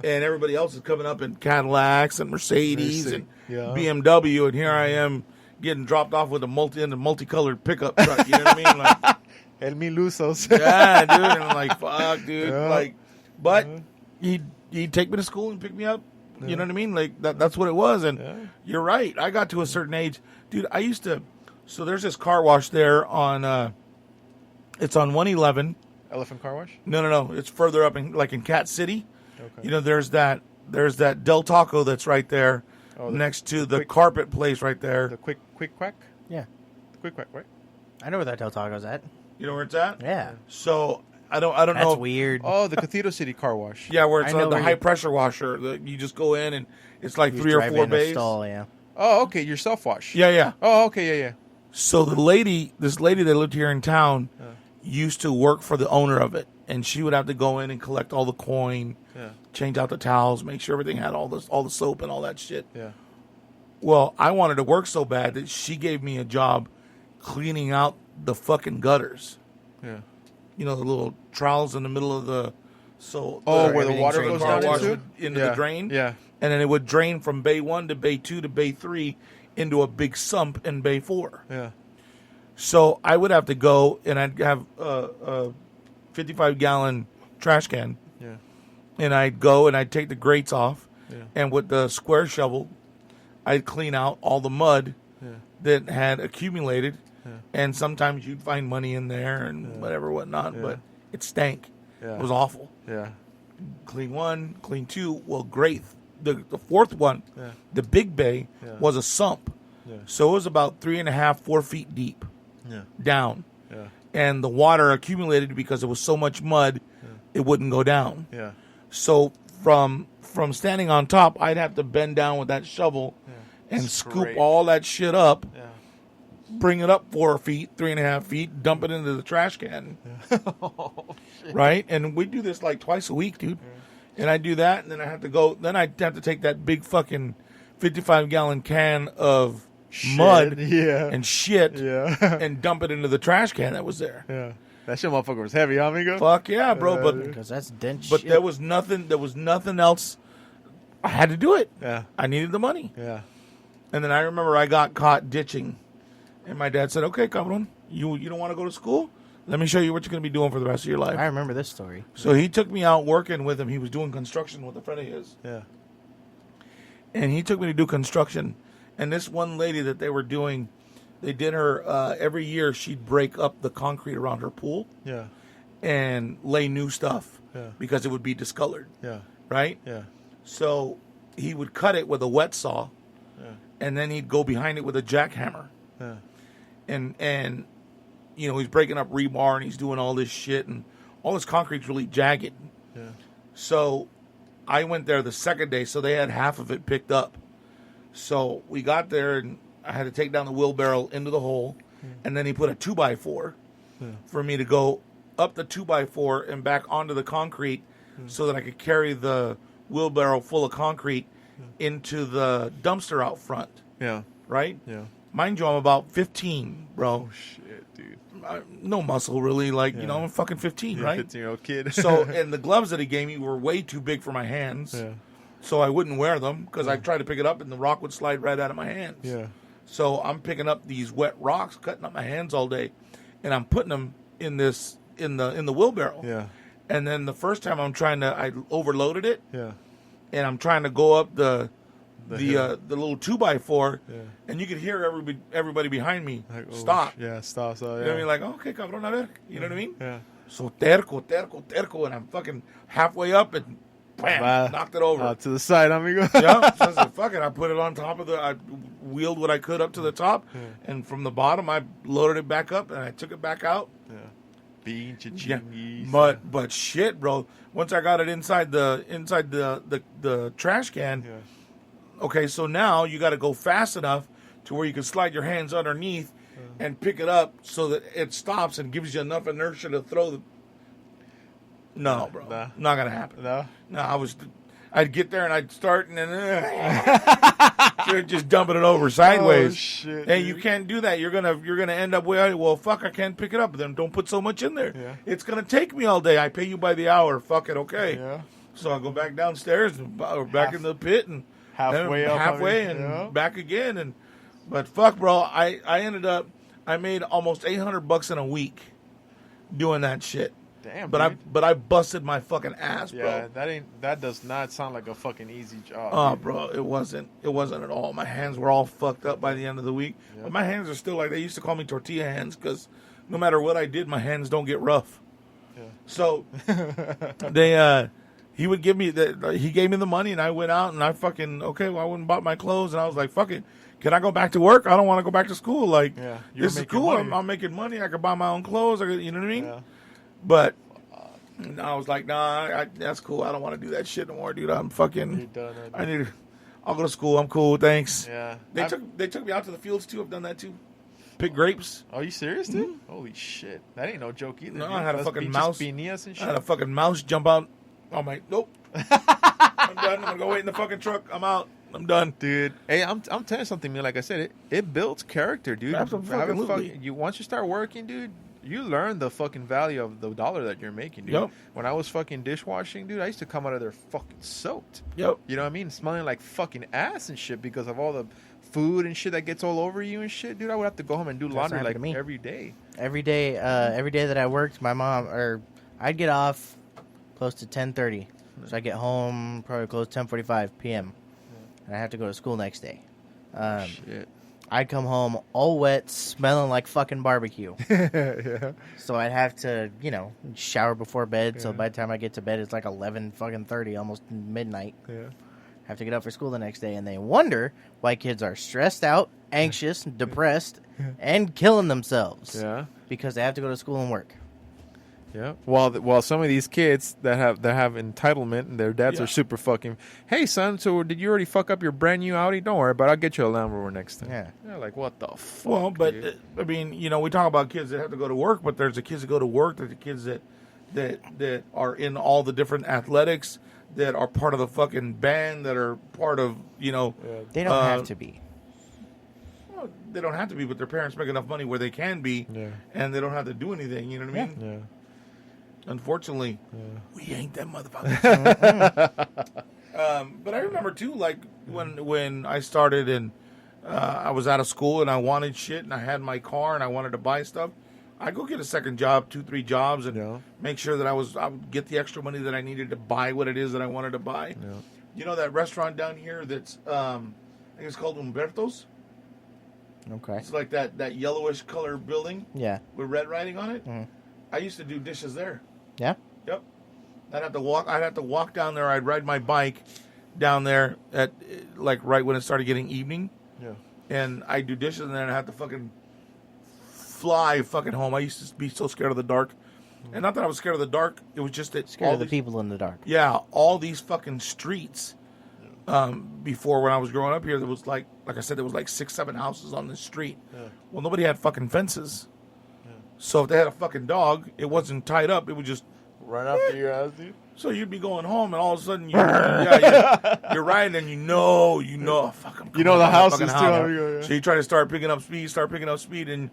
And everybody else is coming up in Cadillacs and Mercedes and Yeah. BMW, and here I am getting dropped off with a multicolored pickup truck. You know what I mean? Like, El Milusos. yeah, dude. And I'm like, fuck, dude. Yeah. Like, but he'd take me to school and pick me up. You know what I mean? Like that's what it was. And you're right. I got to a certain age, dude. I used to. So there's this car wash there on. It's on 111. Elephant Car Wash? No. It's further up in Cat City. Okay. You know, there's that Del Taco that's right there, Oh, next to the quick- carpet place right there. The quick quack? Yeah. The quick quack, right? I know where that Del Taco's at. You know where it's at? Yeah. So I don't That's know. weird. Oh, the Cathedral City Car Wash. Yeah, where it's I know the where high you- pressure washer. You just go in and it's like You 3 or drive 4 in a bays. stall, yeah. Oh, okay. Your self wash. Yeah. Oh, okay. Yeah. So this lady that lived here in town, used to work for the owner of it, and she would have to go in and collect all the coin, change out the towels, make sure everything had all the soap and all that shit. Yeah. Well, I wanted to work so bad that she gave me a job cleaning out the fucking gutters. Yeah. You know, the little trowels in the middle of the Where the water so goes car down wash into? would- into the drain. Yeah. And then it would drain from bay 1 to bay 2 to bay 3 into a big sump in bay 4. Yeah. So I would have to go, and I'd have a 55-gallon trash can, Yeah. and I'd go and I'd take the grates off, Yeah. and with the square shovel, I'd clean out all the mud that had accumulated, and sometimes you'd find money in there and whatnot, but it stank. Yeah. It was awful. Yeah. Clean 1, clean 2, well, great. The fourth one, the big bay, was a sump. Yeah. So it was about 3.5, 4 feet deep Yeah. down. Yeah. And the water accumulated because there was so much mud, it wouldn't go down. Yeah. So from standing on top, I'd have to bend down with that shovel and Scrape. scoop all that shit up, Yeah. bring it up 4 feet, 3.5 feet, dump it into the trash can. Right? And we do this like twice a week, dude. And I do that, and then I have to go. Then I have to take that big fucking 55-gallon can of mud Yeah. and shit Yeah. and dump it into the trash can that was there. Yeah. That shit motherfucker was heavy, huh, amigo? Fuck yeah, bro! But Because that's dense but shit. there was nothing else. I had to do it. Yeah. I needed the money. Yeah. And then I remember I got caught ditching, and my dad said, "Okay, cabrón, you don't want to go to school? Let me show you what you're going to be doing for the rest of your life." I remember this story. So he took me out working with him. He was doing construction with a friend of his, Yeah. and he took me to do construction. And this one lady that they were doing, they did her every year. She'd break up the concrete around her pool Yeah. and lay new stuff Yeah. because it would be discolored, Yeah. right? Yeah. So he would cut it with a wet saw, Yeah. and then he'd go behind it with a jackhammer. Yeah. And you know, he's breaking up rebar and he's doing all this shit, and all this concrete's really jagged. Yeah. So I went there the second day, so they had half of it picked up. So we got there, and I had to take down the wheelbarrow into the hole, and then he put a 2x4 for me to go up the 2x4 and back onto the concrete so that I could carry the wheelbarrow full of concrete into the dumpster out front, Yeah. right? Yeah. Mind you, I'm about 15, bro. Oh, shit, dude. No muscle, really. Like, you know, I'm fucking 15, You're a right? 15-year-old kid. So, and the gloves that he gave me were way too big for my hands. Yeah. So I wouldn't wear them because I tried to pick it up and the rock would slide right out of my hands. Yeah. So I'm picking up these wet rocks, cutting up my hands all day, and I'm putting them in the wheelbarrow. Yeah. And then the first time I overloaded it, Yeah. and I'm trying to go up the the little 2x4, Yeah. and you could hear everybody behind me Like, oh, stop. Yeah, stop. So, yeah. You know what I mean? Like, okay, cabrón, a ver. You know what I mean? Yeah. So terco, and I'm fucking halfway up and bam, knocked it over. To the side, amigo. Yeah, so I said, fuck it. I put it on top of I wheeled what I could up to the top, and from the bottom, I loaded it back up, and I took it back out. Yeah. But shit, bro. Once I got it inside the trash can, okay, so now you got to go fast enough to where you can slide your hands underneath and pick it up so that it stops and gives you enough inertia to throw the. No, bro, not gonna happen. No, I'd get there and I'd start and then just dumping it over sideways. Oh, shit, hey, dude. you can't do that. You're gonna end up with, well, fuck, I can't pick it up. Then don't put so much in there. Yeah. It's gonna take me all day. I pay you by the hour. Fuck it, okay. Yeah. So I go back downstairs or back in the pit and halfway and back again. But fuck, bro, I made almost $800 in a week doing that shit. Damn, but I busted my fucking ass, bro. Yeah, that does not sound like a fucking easy job. Oh, bro, it wasn't at all. My hands were all fucked up by the end of the week. Yeah. But my hands are still like, they used to call me tortilla hands because no matter what I did, my hands don't get rough. Yeah. So he would give me he gave me the money and I went out and I fucking, okay, well, I went and bought my clothes and I was like, fuck it. Can I go back to work? I don't want to go back to school. Like, this is cool. I'm making money. I could buy my own clothes. You know what I mean? Yeah. But I was like, nah, that's cool. I don't want to do that shit no more, dude. I'm fucking. I'll go to school. I'm cool. Thanks. Yeah. They took me out to the fields too. I've done that too. Pick grapes. Are you serious, dude? Mm-hmm. Holy shit. That ain't no joke either. No, dude. I had a fucking mouse. And shit. I had a fucking mouse jump out. I'm like, nope. I'm done. I'm gonna go wait in the fucking truck. I'm out. I'm done, dude. Hey, I'm telling you something, man. Like I said, it builds character, dude. Absolutely. Once you start working, dude, you learn the fucking value of the dollar that you're making, dude. Yep. When I was fucking dishwashing, dude, I used to come out of there fucking soaked. Yep. You know what I mean? Smelling like fucking ass and shit because of all the food and shit that gets all over you and shit, dude. I would have to go home and do laundry like every day. Every day that I worked, I'd get off close to 10:30. So I get home probably close to 10:45 p.m. And I have to go to school next day. Shit. I'd come home all wet, smelling like fucking barbecue. Yeah. So I'd have to, shower before bed. Yeah. So by the time I get to bed, it's like 11:30, almost midnight. Yeah. Have to get up for school the next day, and they wonder why kids are stressed out, anxious, depressed, and killing themselves. Yeah. Because they have to go to school and work. Yeah. While some of these kids that have entitlement and their dads are super fucking, hey son, so did you already fuck up your brand new Audi? Don't worry about it. I'll get you a Land Rover next time. Yeah. They're like, what the fuck? Well, but dude? I mean, we talk about kids that have to go to work, but there's the kids that go to work. There's the kids that are in all the different athletics, that are part of the fucking band, that are part of They don't have to be. Well, they don't have to be, but their parents make enough money where they can be, and they don't have to do anything. You know what I mean? Yeah. Unfortunately, we ain't them motherfuckers. But I remember too, like when I started and I was out of school and I wanted shit and I had my car and I wanted to buy stuff, I go get a second job, 2-3 jobs, and make sure that I would get the extra money that I needed to buy what it is that I wanted to buy. Yeah. You know that restaurant down here that's I think it's called Umberto's. Okay. It's like that yellowish color building. Yeah. With red writing on it. Mm. I used to do dishes there. Yeah. Yep. I'd have to walk down there. I'd ride my bike down there at like right when it started getting evening. Yeah. And I'd do dishes and then I'd have to fucking fly fucking home. I used to be so scared of the dark. And not that I was scared of the dark. It was just that scared of the people in the dark. Yeah. All these fucking streets. Before when I was growing up here, there was like I said, there was like 6-7 houses on the street. Yeah. Well, nobody had fucking fences. Yeah. So if they had a fucking dog, it wasn't tied up. It would just run after your ass, dude. So you'd be going home, and all of a sudden, you're riding, and fuck, I'm the houses too. So you try to start picking up speed, and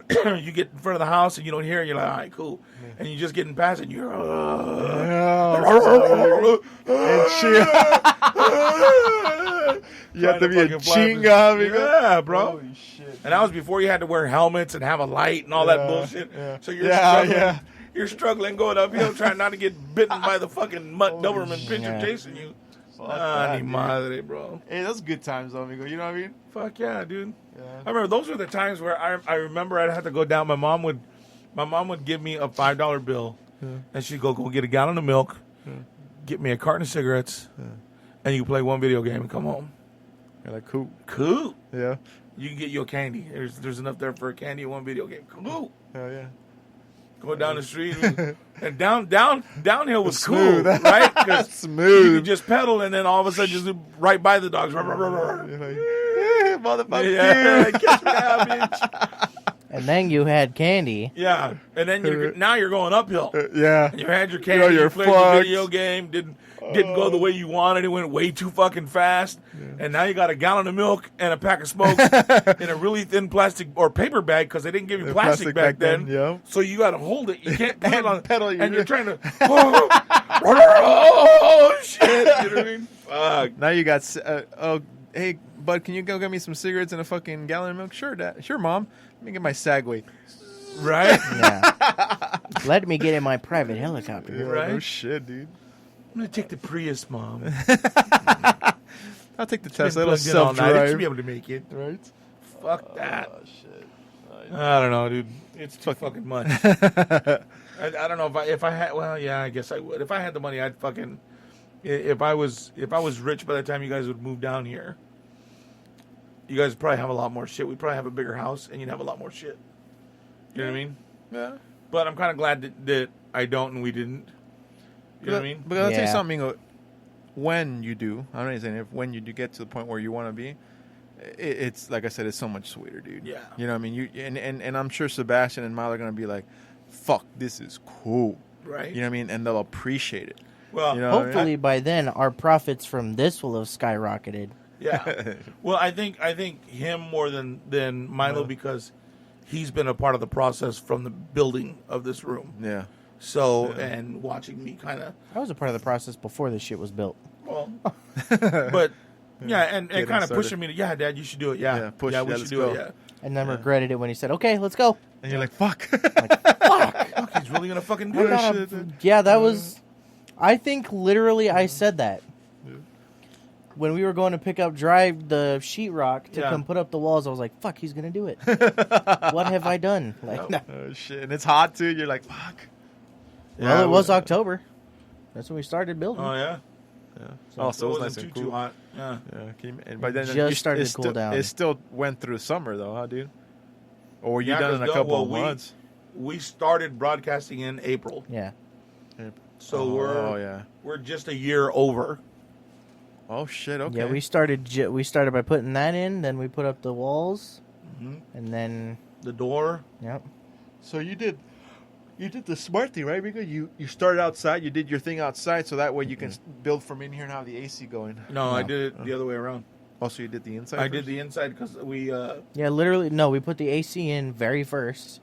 you get in front of the house, and you don't hear it. You're like, all right, cool. Yeah. And you're just getting past it, and you're and shit. You have to be a chinga, yeah, bro. Holy shit. And that was before you had to wear helmets and have a light and all that bullshit. Yeah. So you're struggling going uphill, trying not to get bitten by the fucking Doberman pinscher chasing you. Fuck Ah, that, ni dude. madre, bro. Hey, those good times, though, amigo. You know what I mean? Fuck yeah, dude. Yeah. I remember those were the times where I remember I'd have to go down. My mom would give me a $5 bill, and she'd go get a gallon of milk, get me a carton of cigarettes, and you play one video game and come home. You're like, cool. Cool. Yeah. You can get you a candy. There's enough there for a candy and one video game. Cool. Hell yeah. Go down the street and downhill was Smooth. cool, right? 'Cause Smooth. You could just pedal and then all of a sudden just right by the dogs. You're like, motherfucker. Yeah, catch me now, bitch. And then you had candy. Yeah, and then now you're going uphill. Yeah. You had your candy, You're you played your fucked. video game, didn't go the way you wanted. It went way too fucking fast. And now you got a gallon of milk and a pack of smokes in a really thin plastic or paper bag because they didn't give you plastic back then. Yeah. So you got to hold it. You can't put it And on pedal. and you're trying to. Oh shit! You know what I mean? Fuck. Now you got. Hey, bud, can you go get me some cigarettes and a fucking gallon of milk? Sure, Dad. Sure, Mom. Let me get my Segway. Right? Yeah. Let me get in my private helicopter. Yeah, Right? No shit, dude. I'm gonna take the Prius, Mom. I'll take the Been Tesla. It'll plugged in all night. It should self-drive. be able to make it. Right? Fuck that. Oh, shit. I don't know, dude. It's too fucking much. I don't know if I had. Well, yeah, I guess I would. If I had the money, I'd fucking. If I was rich by the time you guys would move down here, you guys would probably have a lot more shit. We'd probably have a bigger house, and you'd have a lot more shit. You know what I mean? Yeah. But I'm kind of glad that I don't and we didn't. You know what I mean? But I'll tell you Yeah. something. When you do, I'm not saying if when you do get to the point where you want to be, it's like I said, it's so much sweeter, dude. Yeah. You know what I mean? You and I'm sure Sebastian and Milo are gonna be like, "Fuck, this is cool." Right. You know what I mean? And they'll appreciate it. Well, You know what I mean? Hopefully by then our profits from this will have skyrocketed. yeah. Well, I think him more than Milo because he's been a part of the process from the building of this room. Yeah. So and watching me kind of I was a part of the process before this shit was built. well, but yeah, and Getting kind of started. pushing me to Dad, you should do it. Yeah, Yeah, push, yeah, we yeah, should let's do go. it. Yeah. And then regretted it when he said, "Okay, let's go." And you're like, "Fuck." Fuck, he's really gonna fucking do I that gotta- shit. yeah, that was. I think literally I said that when we were going to pick up the sheetrock to Yeah. come put up the walls. I was like, "Fuck, he's gonna do it." What have I done? Like, no. Oh shit! And it's hot too. You're like, "Fuck." Well, it was October. That's when we started building. Oh yeah. Yeah. So So it was nice wasn't and too cool. hot. Yeah. Yeah. And by then Just you started it to cool still, down. It still went through summer though, huh, dude? Or were you Yeah, done 'cause in a couple well, of months? We started broadcasting in April, Yeah. so Oh yeah. we're just a year over. Oh shit. Okay. Yeah, we started by putting that in. Then we put up the walls, Mhm. and then The door. yep. So you did the smart thing, right? Because you started outside, you did your thing outside, so that way you can build from in here and have the AC going. No, I No. did it the other way around. Also, you did the inside. I first? did the inside because we. Yeah, literally. No, we put the AC in very first,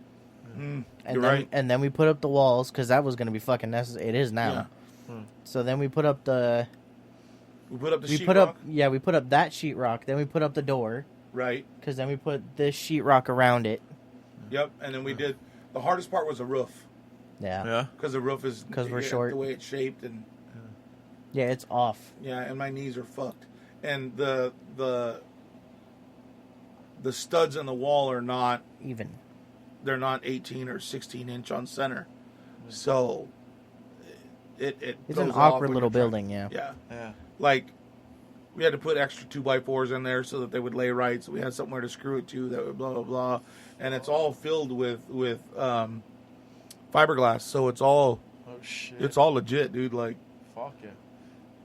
and you're then right. and then we put up the walls because that was going to be fucking necessary. It is now. Yeah. So then we put up the We put up the we sheetrock. put up we put up that sheetrock. Then we put up the door Right. because then we put this sheetrock around it. Yep. And then we did. The hardest part was the roof Yeah. Yeah. because the roof is 'Cause we're short. the way it's shaped and. Yeah, it's off. Yeah, and my knees are fucked. And the studs in the wall are not Even. they're not 18 or 16 inch on center. So it It's an throws off awkward when little you're trying- building. Yeah. Yeah. Yeah. Like we had to put extra 2x4s in there so that they would lay right, so we had somewhere to screw it to that would blah blah blah. And it's all filled with fiberglass, so it's all Oh shit. legit, dude. Like Fuck yeah.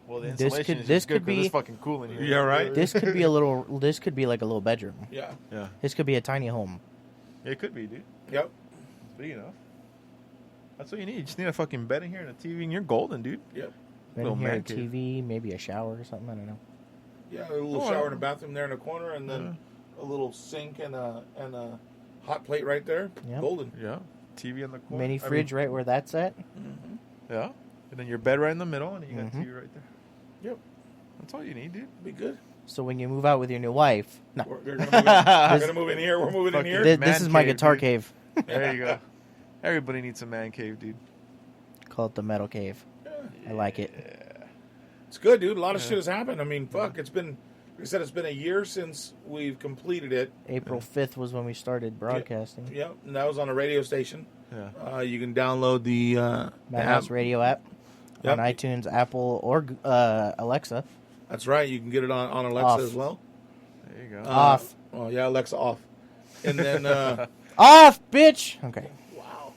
Well, the This insulation could- is this just good could 'cause be- it's fucking cool in here. Yeah, right? This could be a little. This could be like a little bedroom. yeah. Yeah. This could be a tiny home. It could be, dude. Yep. It's big enough. That's what you need. You just need a fucking bed in here and a TV, and you're golden, dude. Yep. Been Little here, man a cave. TV, maybe a shower or something. I don't know. Yeah, a little Oh, shower yeah. and a bathroom there in the corner, and then a little sink and a hot plate right there. Yep. Golden. Yeah. TV in the corner. Mini fridge right where that's at. Yeah. And then your bed right in the middle, and you got Mhm. TV right there. Yep. That's all you need, dude. Be good. So when you move out with your new wife, no, We're gonna move in here. We're moving in here. this Man is my cave, guitar dude. cave. There you go. Everybody needs a man cave, dude. Call it the metal cave. I like it. It's good, dude. A lot of shit has happened. I mean, fuck, it's been, like I said, it's been a year since we've completed it. April 5th was when we started broadcasting. Yep, and that was on a radio station. Yeah. You can download the Madhouse app. radio app Yep. on iTunes, Apple, or Alexa. That's right. You can get it on Alexa Off. as well. There you go. Off. Oh, yeah, Alexa off. And then, Off, bitch! Okay. wow.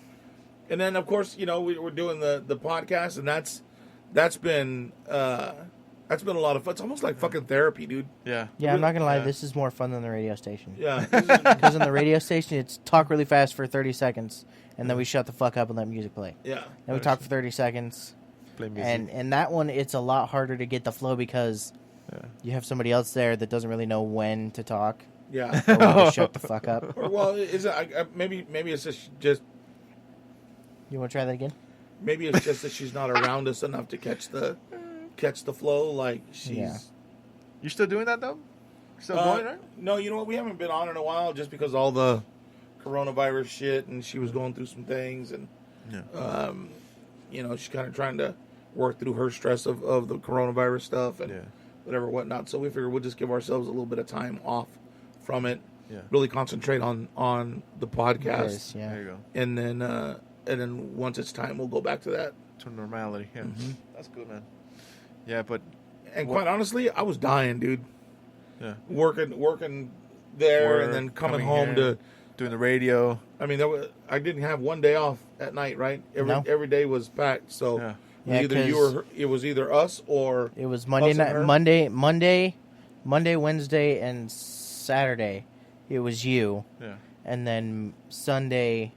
And then, of course, you know, we're doing the podcast, and that's been a lot of fun. It's almost like fucking therapy, dude. Yeah. Yeah, I'm not gonna lie. Yeah. This is more fun than the radio station. Yeah. Because in the radio station, it's talk really fast for 30 seconds, and then we shut the fuck up and let music play. Yeah. Then we talk for 30 seconds, Play music. and that one, it's a lot harder to get the flow because you have somebody else there that doesn't really know when to talk Yeah. or when to shut the fuck up. Or, well, is it maybe it's just You want to try that again? maybe it's just that she's not around us enough to catch the flow. Like she's. Yeah. You still doing that though? Still going, right? No, you know what? We haven't been on in a while just because all the coronavirus shit, and she was going through some things, and you know, she's kind of trying to work through her stress of the coronavirus stuff and whatever whatnot. So we figured we'll just give ourselves a little bit of time off from it. Yeah. Really concentrate on the podcast, Yes, yeah. There you go. and then once it's time, we'll go back to that. To normality. Yeah. That's good, man. Yeah, but And quite honestly, I was dying, dude. yeah. Working there, and then coming home here, to. doing the radio. I mean, I didn't have one day off at night, right? No. Every day was packed. So Yeah. Yeah, it was either us or It was Monday us and night, her. Monday, Wednesday, and Saturday. It was you, Yeah. and then Sunday,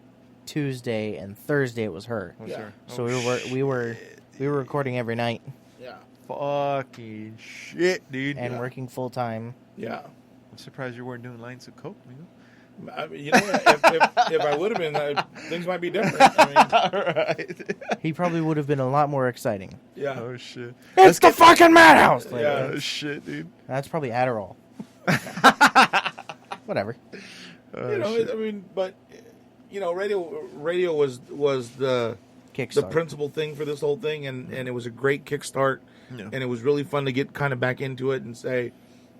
Tuesday, and Thursday it was her. Oh, Yeah. sure. So we were recording every night Yeah, Fucking shit, dude. and working full time. yeah. I'm surprised you weren't doing lines of coke, man. I mean, you know, if I would have been, things might be different. I mean, Right. He probably would have been a lot more exciting. yeah, Oh shit. It's the fucking Madhouse. Like, Yeah. Oh shit, dude. That's probably Adderall. Whatever. Oh, you know. shit. I mean, but you know, radio was the Kickstart. principal thing for this whole thing, and it was a great kickstart, Yeah. and it was really fun to get kind of back into it and say,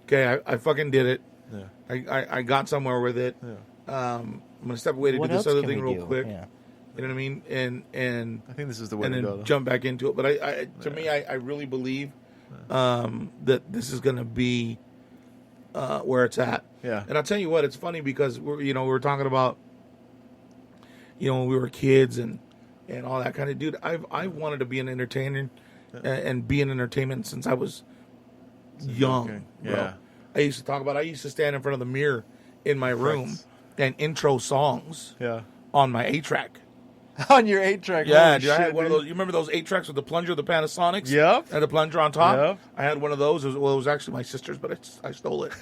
okay, I fucking did it. Yeah. I got somewhere with it. Yeah. I'm gonna step away to What do this else other can thing we real do? quick. Yeah. You know what I mean? And I think this is the way and to then go, though. jump back into it. But to me, I really believe that this is gonna be where it's at. Yeah. And I'll tell you what, it's funny because we were talking about when we were kids and all that kind of dude. I've wanted to be an entertainer and be in entertainment since I was young. Okay. Bro. Yeah. I used to stand in front of the mirror in my room and intro songs Yeah. on my 8-track. On your 8-track. Yeah, holy dude, I had shit, one of dude. those. You remember those 8-tracks with the plunger, the Panasonics? Yep. And the plunger on top? Yep. I had one of those. It was actually my sister's, but I stole it.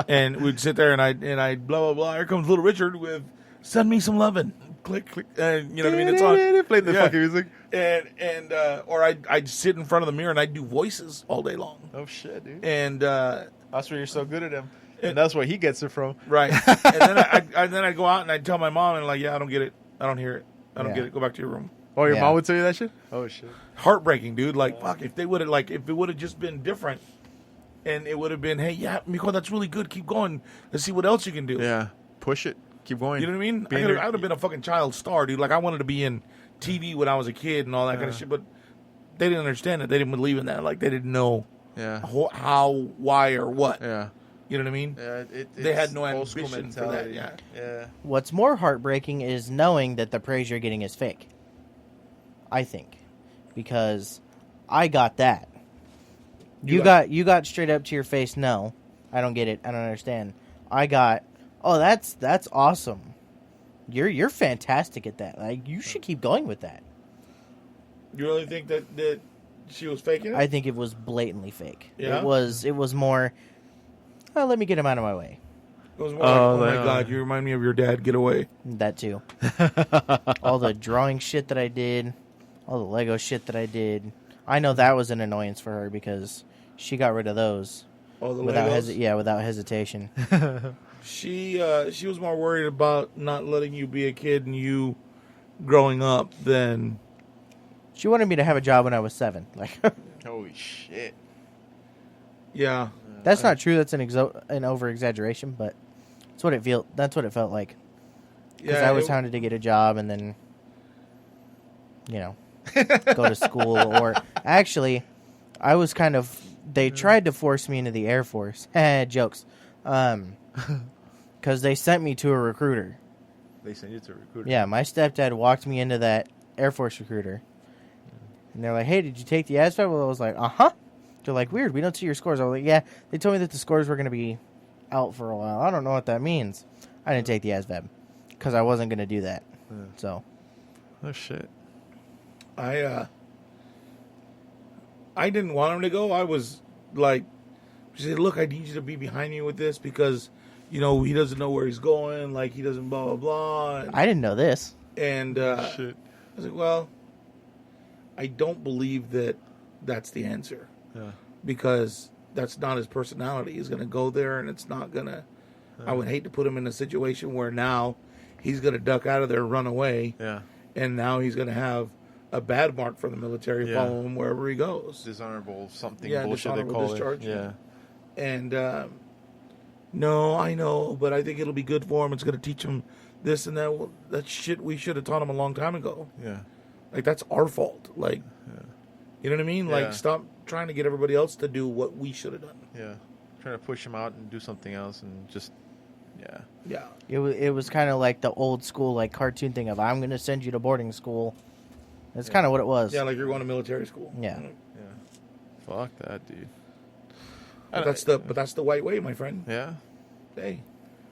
And we'd sit there and I'd blah, blah, blah. Here comes Little Richard with Send Me Some Lovin'. Click, click. And you know what I mean? It's on. Played the fucking music. Or I'd sit in front of the mirror and I'd do voices all day long. Oh, shit, dude. And, That's where you're so good at him. And that's where he gets it from. right. And then I'd go out and I'd tell my mom and I don't get it. I don't hear it. I don't Yeah. get it. Go back to your room. Oh, your Yeah. mom would tell you that shit? Oh, shit. Heartbreaking, dude. Like, fuck, if it would have just been different and it would have been, hey, yeah, Miko, that's really good. Keep going. Let's see what else you can do. Yeah. Push it. Keep going. You know what I mean? Being I would there- have been a fucking child star, dude. Like, I wanted to be in TV when I was a kid and all that kind of shit, but they didn't understand it. They didn't believe in that. Like, they didn't know Yeah. how, why, or what. Yeah. You know what I mean? Yeah, They had no old school ambition for that, mentality. Yeah. What's more heartbreaking is knowing that the praise you're getting is fake. I think, because I got that. You got straight up to your face. No, I don't get it. I don't understand. I got. Oh, that's awesome. You're fantastic at that. Like, you should keep going with that. You really think that she was faking it? I think it was blatantly fake. Yeah? It was more. Oh, let me get him out of my way. It was more like, oh my God, you remind me of your dad. Get away. That too. All the drawing shit that I did, all the Lego shit that I did. I know that was an annoyance for her because she got rid of those Oh, the without Legos? without hesitation. She was more worried about not letting you be a kid and you growing up than She wanted me to have a job when I was 7. Like, Holy shit. Yeah. That's not true. That's an over exaggeration, but that's what it felt like. Because I was hounded to get a job and then, go to school. Or actually, I was kind of. They tried to force me into the Air Force. Jokes. Because they sent me to a recruiter. They sent you to a recruiter? Yeah, my stepdad walked me into that Air Force recruiter. And they're like, hey, did you take the ASVAB? Well, I was like, uh-huh. They're like, weird, we don't see your scores. I was like, yeah, they told me that the scores were going to be out for a while. I don't know what that means. I didn't take the ASVAB because I wasn't going to do that. Yeah. So. Oh, shit. I didn't want him to go. I was like, she said, look, I need you to be behind me with this because, he doesn't know where he's going. Like, he doesn't blah, blah, blah. And, I didn't know this. And shit. I was like, well, I don't believe that that's the answer. Yeah. Because that's not his personality. He's going to go there and it's not going to... I would hate to put him in a situation where now he's going to duck out of there, run away. Yeah. And now he's going to have a bad mark for the military follow him wherever he goes. Dishonorable something bullshit dishonorable they call discharge. it. Yeah. And, no, I know, but I think it'll be good for him. It's going to teach him this and that. Well, that shit we should have taught him a long time ago. Yeah. Like, that's our fault. Like, you know what I mean? Yeah. Like, stop trying to get everybody else to do what we should have done. Yeah. Trying to push him out and do something else and just, Yeah. It was kind of like the old school, like, cartoon thing of, I'm going to send you to boarding school. That's kind of what it was. Yeah, like you're going to military school. Yeah. Yeah. Fuck that, dude. But that's the white way, my friend. Yeah. Hey.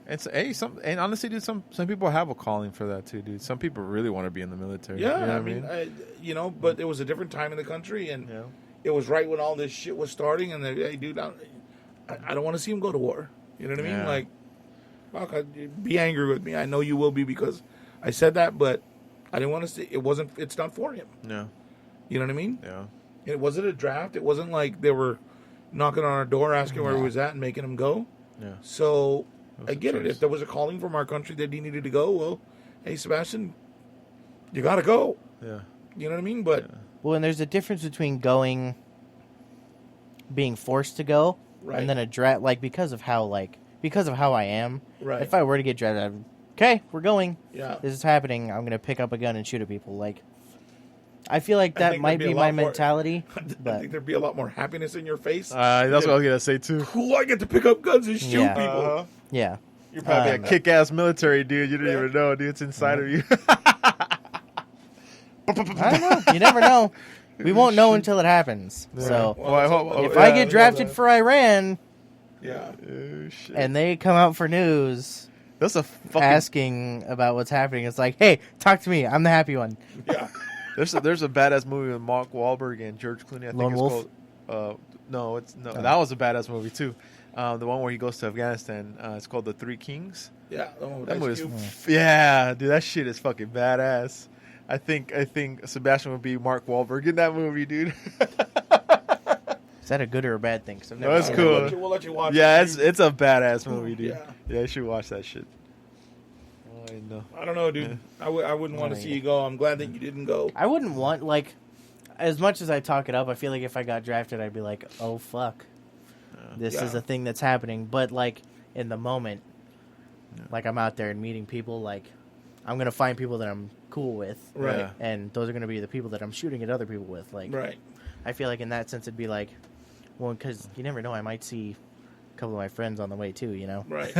And honestly, dude, some people have a calling for that too, dude. Some people really want to be in the military. Yeah, you know I mean, but it was a different time in the country, and it was right when all this shit was starting. And hey, dude, I don't want to see him go to war. You know what I mean? Yeah. Like, fuck, be angry with me. I know you will be because I said that, but I didn't want to see. It's not for him. No. You know what I mean? Yeah. It wasn't a draft. It wasn't like they were knocking on our door asking where he was at and making him go. Yeah. So That was I a get it. choice. If there was a calling from our country that he needed to go, well, hey, Sebastian, you got to go. Yeah. You know what I mean? But Well, and there's a difference between being forced to go, Right. and then a draft, like, because of how I am. Right. If I were to get drafted, okay, we're going. Yeah. This is happening. I'm going to pick up a gun and shoot at people. Like, I feel like that think might there'd be be a my lot more- mentality. I But think there'd be a lot more happiness in your face. That's what I was gonna say too. Cool, I get to pick up guns and shoot Yeah. people. yeah, You're probably a kick-ass military dude. You don't even know, dude. It's inside of you. I don't know. You never know. We won't know until it happens. So Well, I hope- if I get drafted for Iran Yeah. Oh, shit. and they come out for news That's a fucking. asking about what's happening, it's like, hey, talk to me. I'm the happy one. Yeah. There's a badass movie with Mark Wahlberg and George Clooney. I think Lone it's Wolf? called. That was a badass movie too. The one where he goes to Afghanistan. It's called The Three Kings. Yeah. The one with That Ice movie Cube. yeah, dude, that shit is fucking badass. I think Sebastian would be Mark Wahlberg in that movie, dude. Is that a good or a bad thing? 'Cause I've No, never it's seen cool. it. We'll let you watch Yeah, it. it's a badass movie, dude. Yeah. Yeah, you should watch that shit. I know. I don't know, dude. I wouldn't want to see you go. I'm glad that you didn't go. I wouldn't want, like, as much as I talk it up, I feel like if I got drafted, I'd be like, oh, fuck. This is Yeah. a thing that's happening. But, like, in the moment, like, I'm out there and meeting people, like, I'm going to find people that I'm cool with. Right. Yeah. And those are going to be the people that I'm shooting at other people with. Like, Right. I feel like in that sense, it'd be like, well, because you never know, I might see a couple of my friends on the way, too, you know? Right.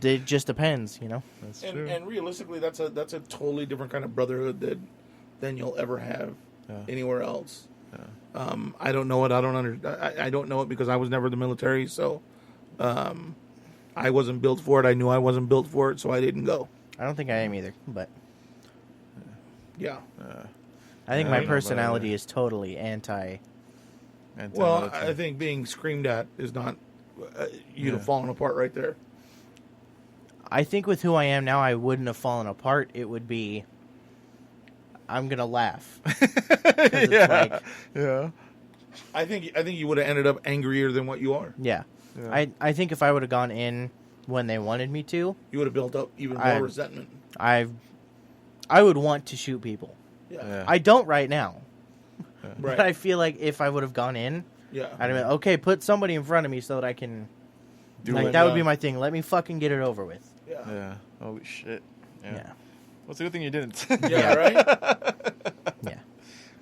It just depends, you know? That's true. And realistically, that's a totally different kind of brotherhood than you'll ever have anywhere else. Yeah. I don't know it. I don't know it because I was never in the military, so I wasn't built for it. I knew I wasn't built for it, so I didn't go. I don't think I am either, but Yeah. I think I my don't know about personality that. is totally anti. Well, I think being screamed at is not you'd have fallen apart right there. I think with who I am now, I wouldn't have fallen apart. It would be, I'm gonna laugh. 'Cause it's like, yeah. I think you would have ended up angrier than what you are. yeah. Yeah. I think if I would have gone in when they wanted me to, You would have built up even more I- resentment. I would want to shoot people. Yeah. Yeah. I don't right now. Right. But I feel like if I would have gone in, Yeah. I'd have been, okay, put somebody in front of me so that I can. Do Like, it. that would be my thing. Let me fucking get it over with. Yeah. Yeah. Holy shit. Yeah. Well, it's a good thing you didn't. Yeah, right? Yeah.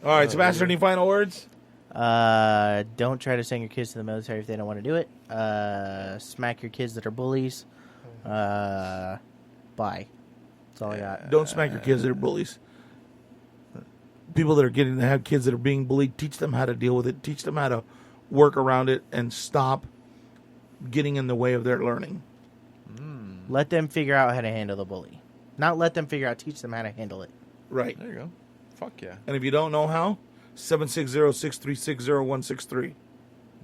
All right, Sebastian, any final words? Don't try to send your kids to the military if they don't want to do it. Smack your kids that are bullies. Bye. That's all I got. Don't smack your kids that are bullies. People that are getting to have kids that are being bullied, teach them how to deal with it. Teach them how to work around it and stop getting in the way of their learning. Let them figure out how to handle the bully. Not let them figure out, teach them how to handle it. Right. There you go. Fuck yeah. And if you don't know how, 760-636-0163.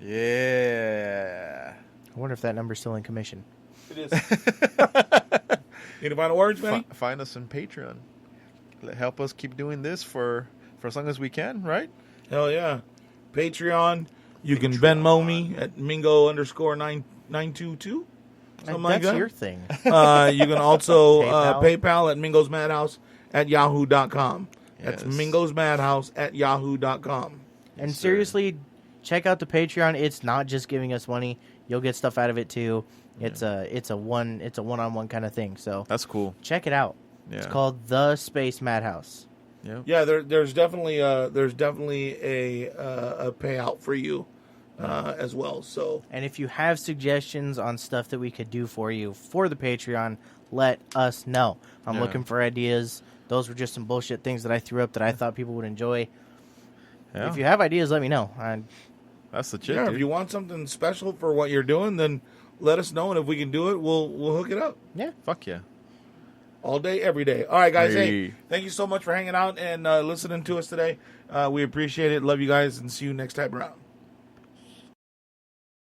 Yeah. I wonder if that number's still in commission. It is. Any final words, man? Find us on Patreon. Help us keep doing this for as long as we can, right? Hell yeah. Patreon. You can Venmo me at Mingo_922. Something like That's that. your thing. You can also PayPal? PayPal at Mingo's Madhouse at yahoo.com. That's Yes. Mingo's Madhouse at yahoo.com. And Yes, sir. seriously, check out the Patreon. It's not just giving us money. You'll get stuff out of it too. It's a one-on-one kind of thing. So That's cool. check it out. Yeah. It's called The Space Madhouse. Yeah. Yeah, there's definitely a payout for you as well. So And if you have suggestions on stuff that we could do for you for the Patreon, let us know. I'm Yeah. looking for ideas. Those were just some bullshit things that I threw up that I thought people would enjoy. Yeah. If you have ideas, let me know. That's the shit, yeah, dude. if you want something special for what you're doing, then let us know, and if we can do it, we'll hook it up. Yeah. Fuck yeah. All day, every day. All right, guys. Hey, Hey. thank you so much for hanging out and listening to us today. We appreciate it. Love you guys, and see you next time around.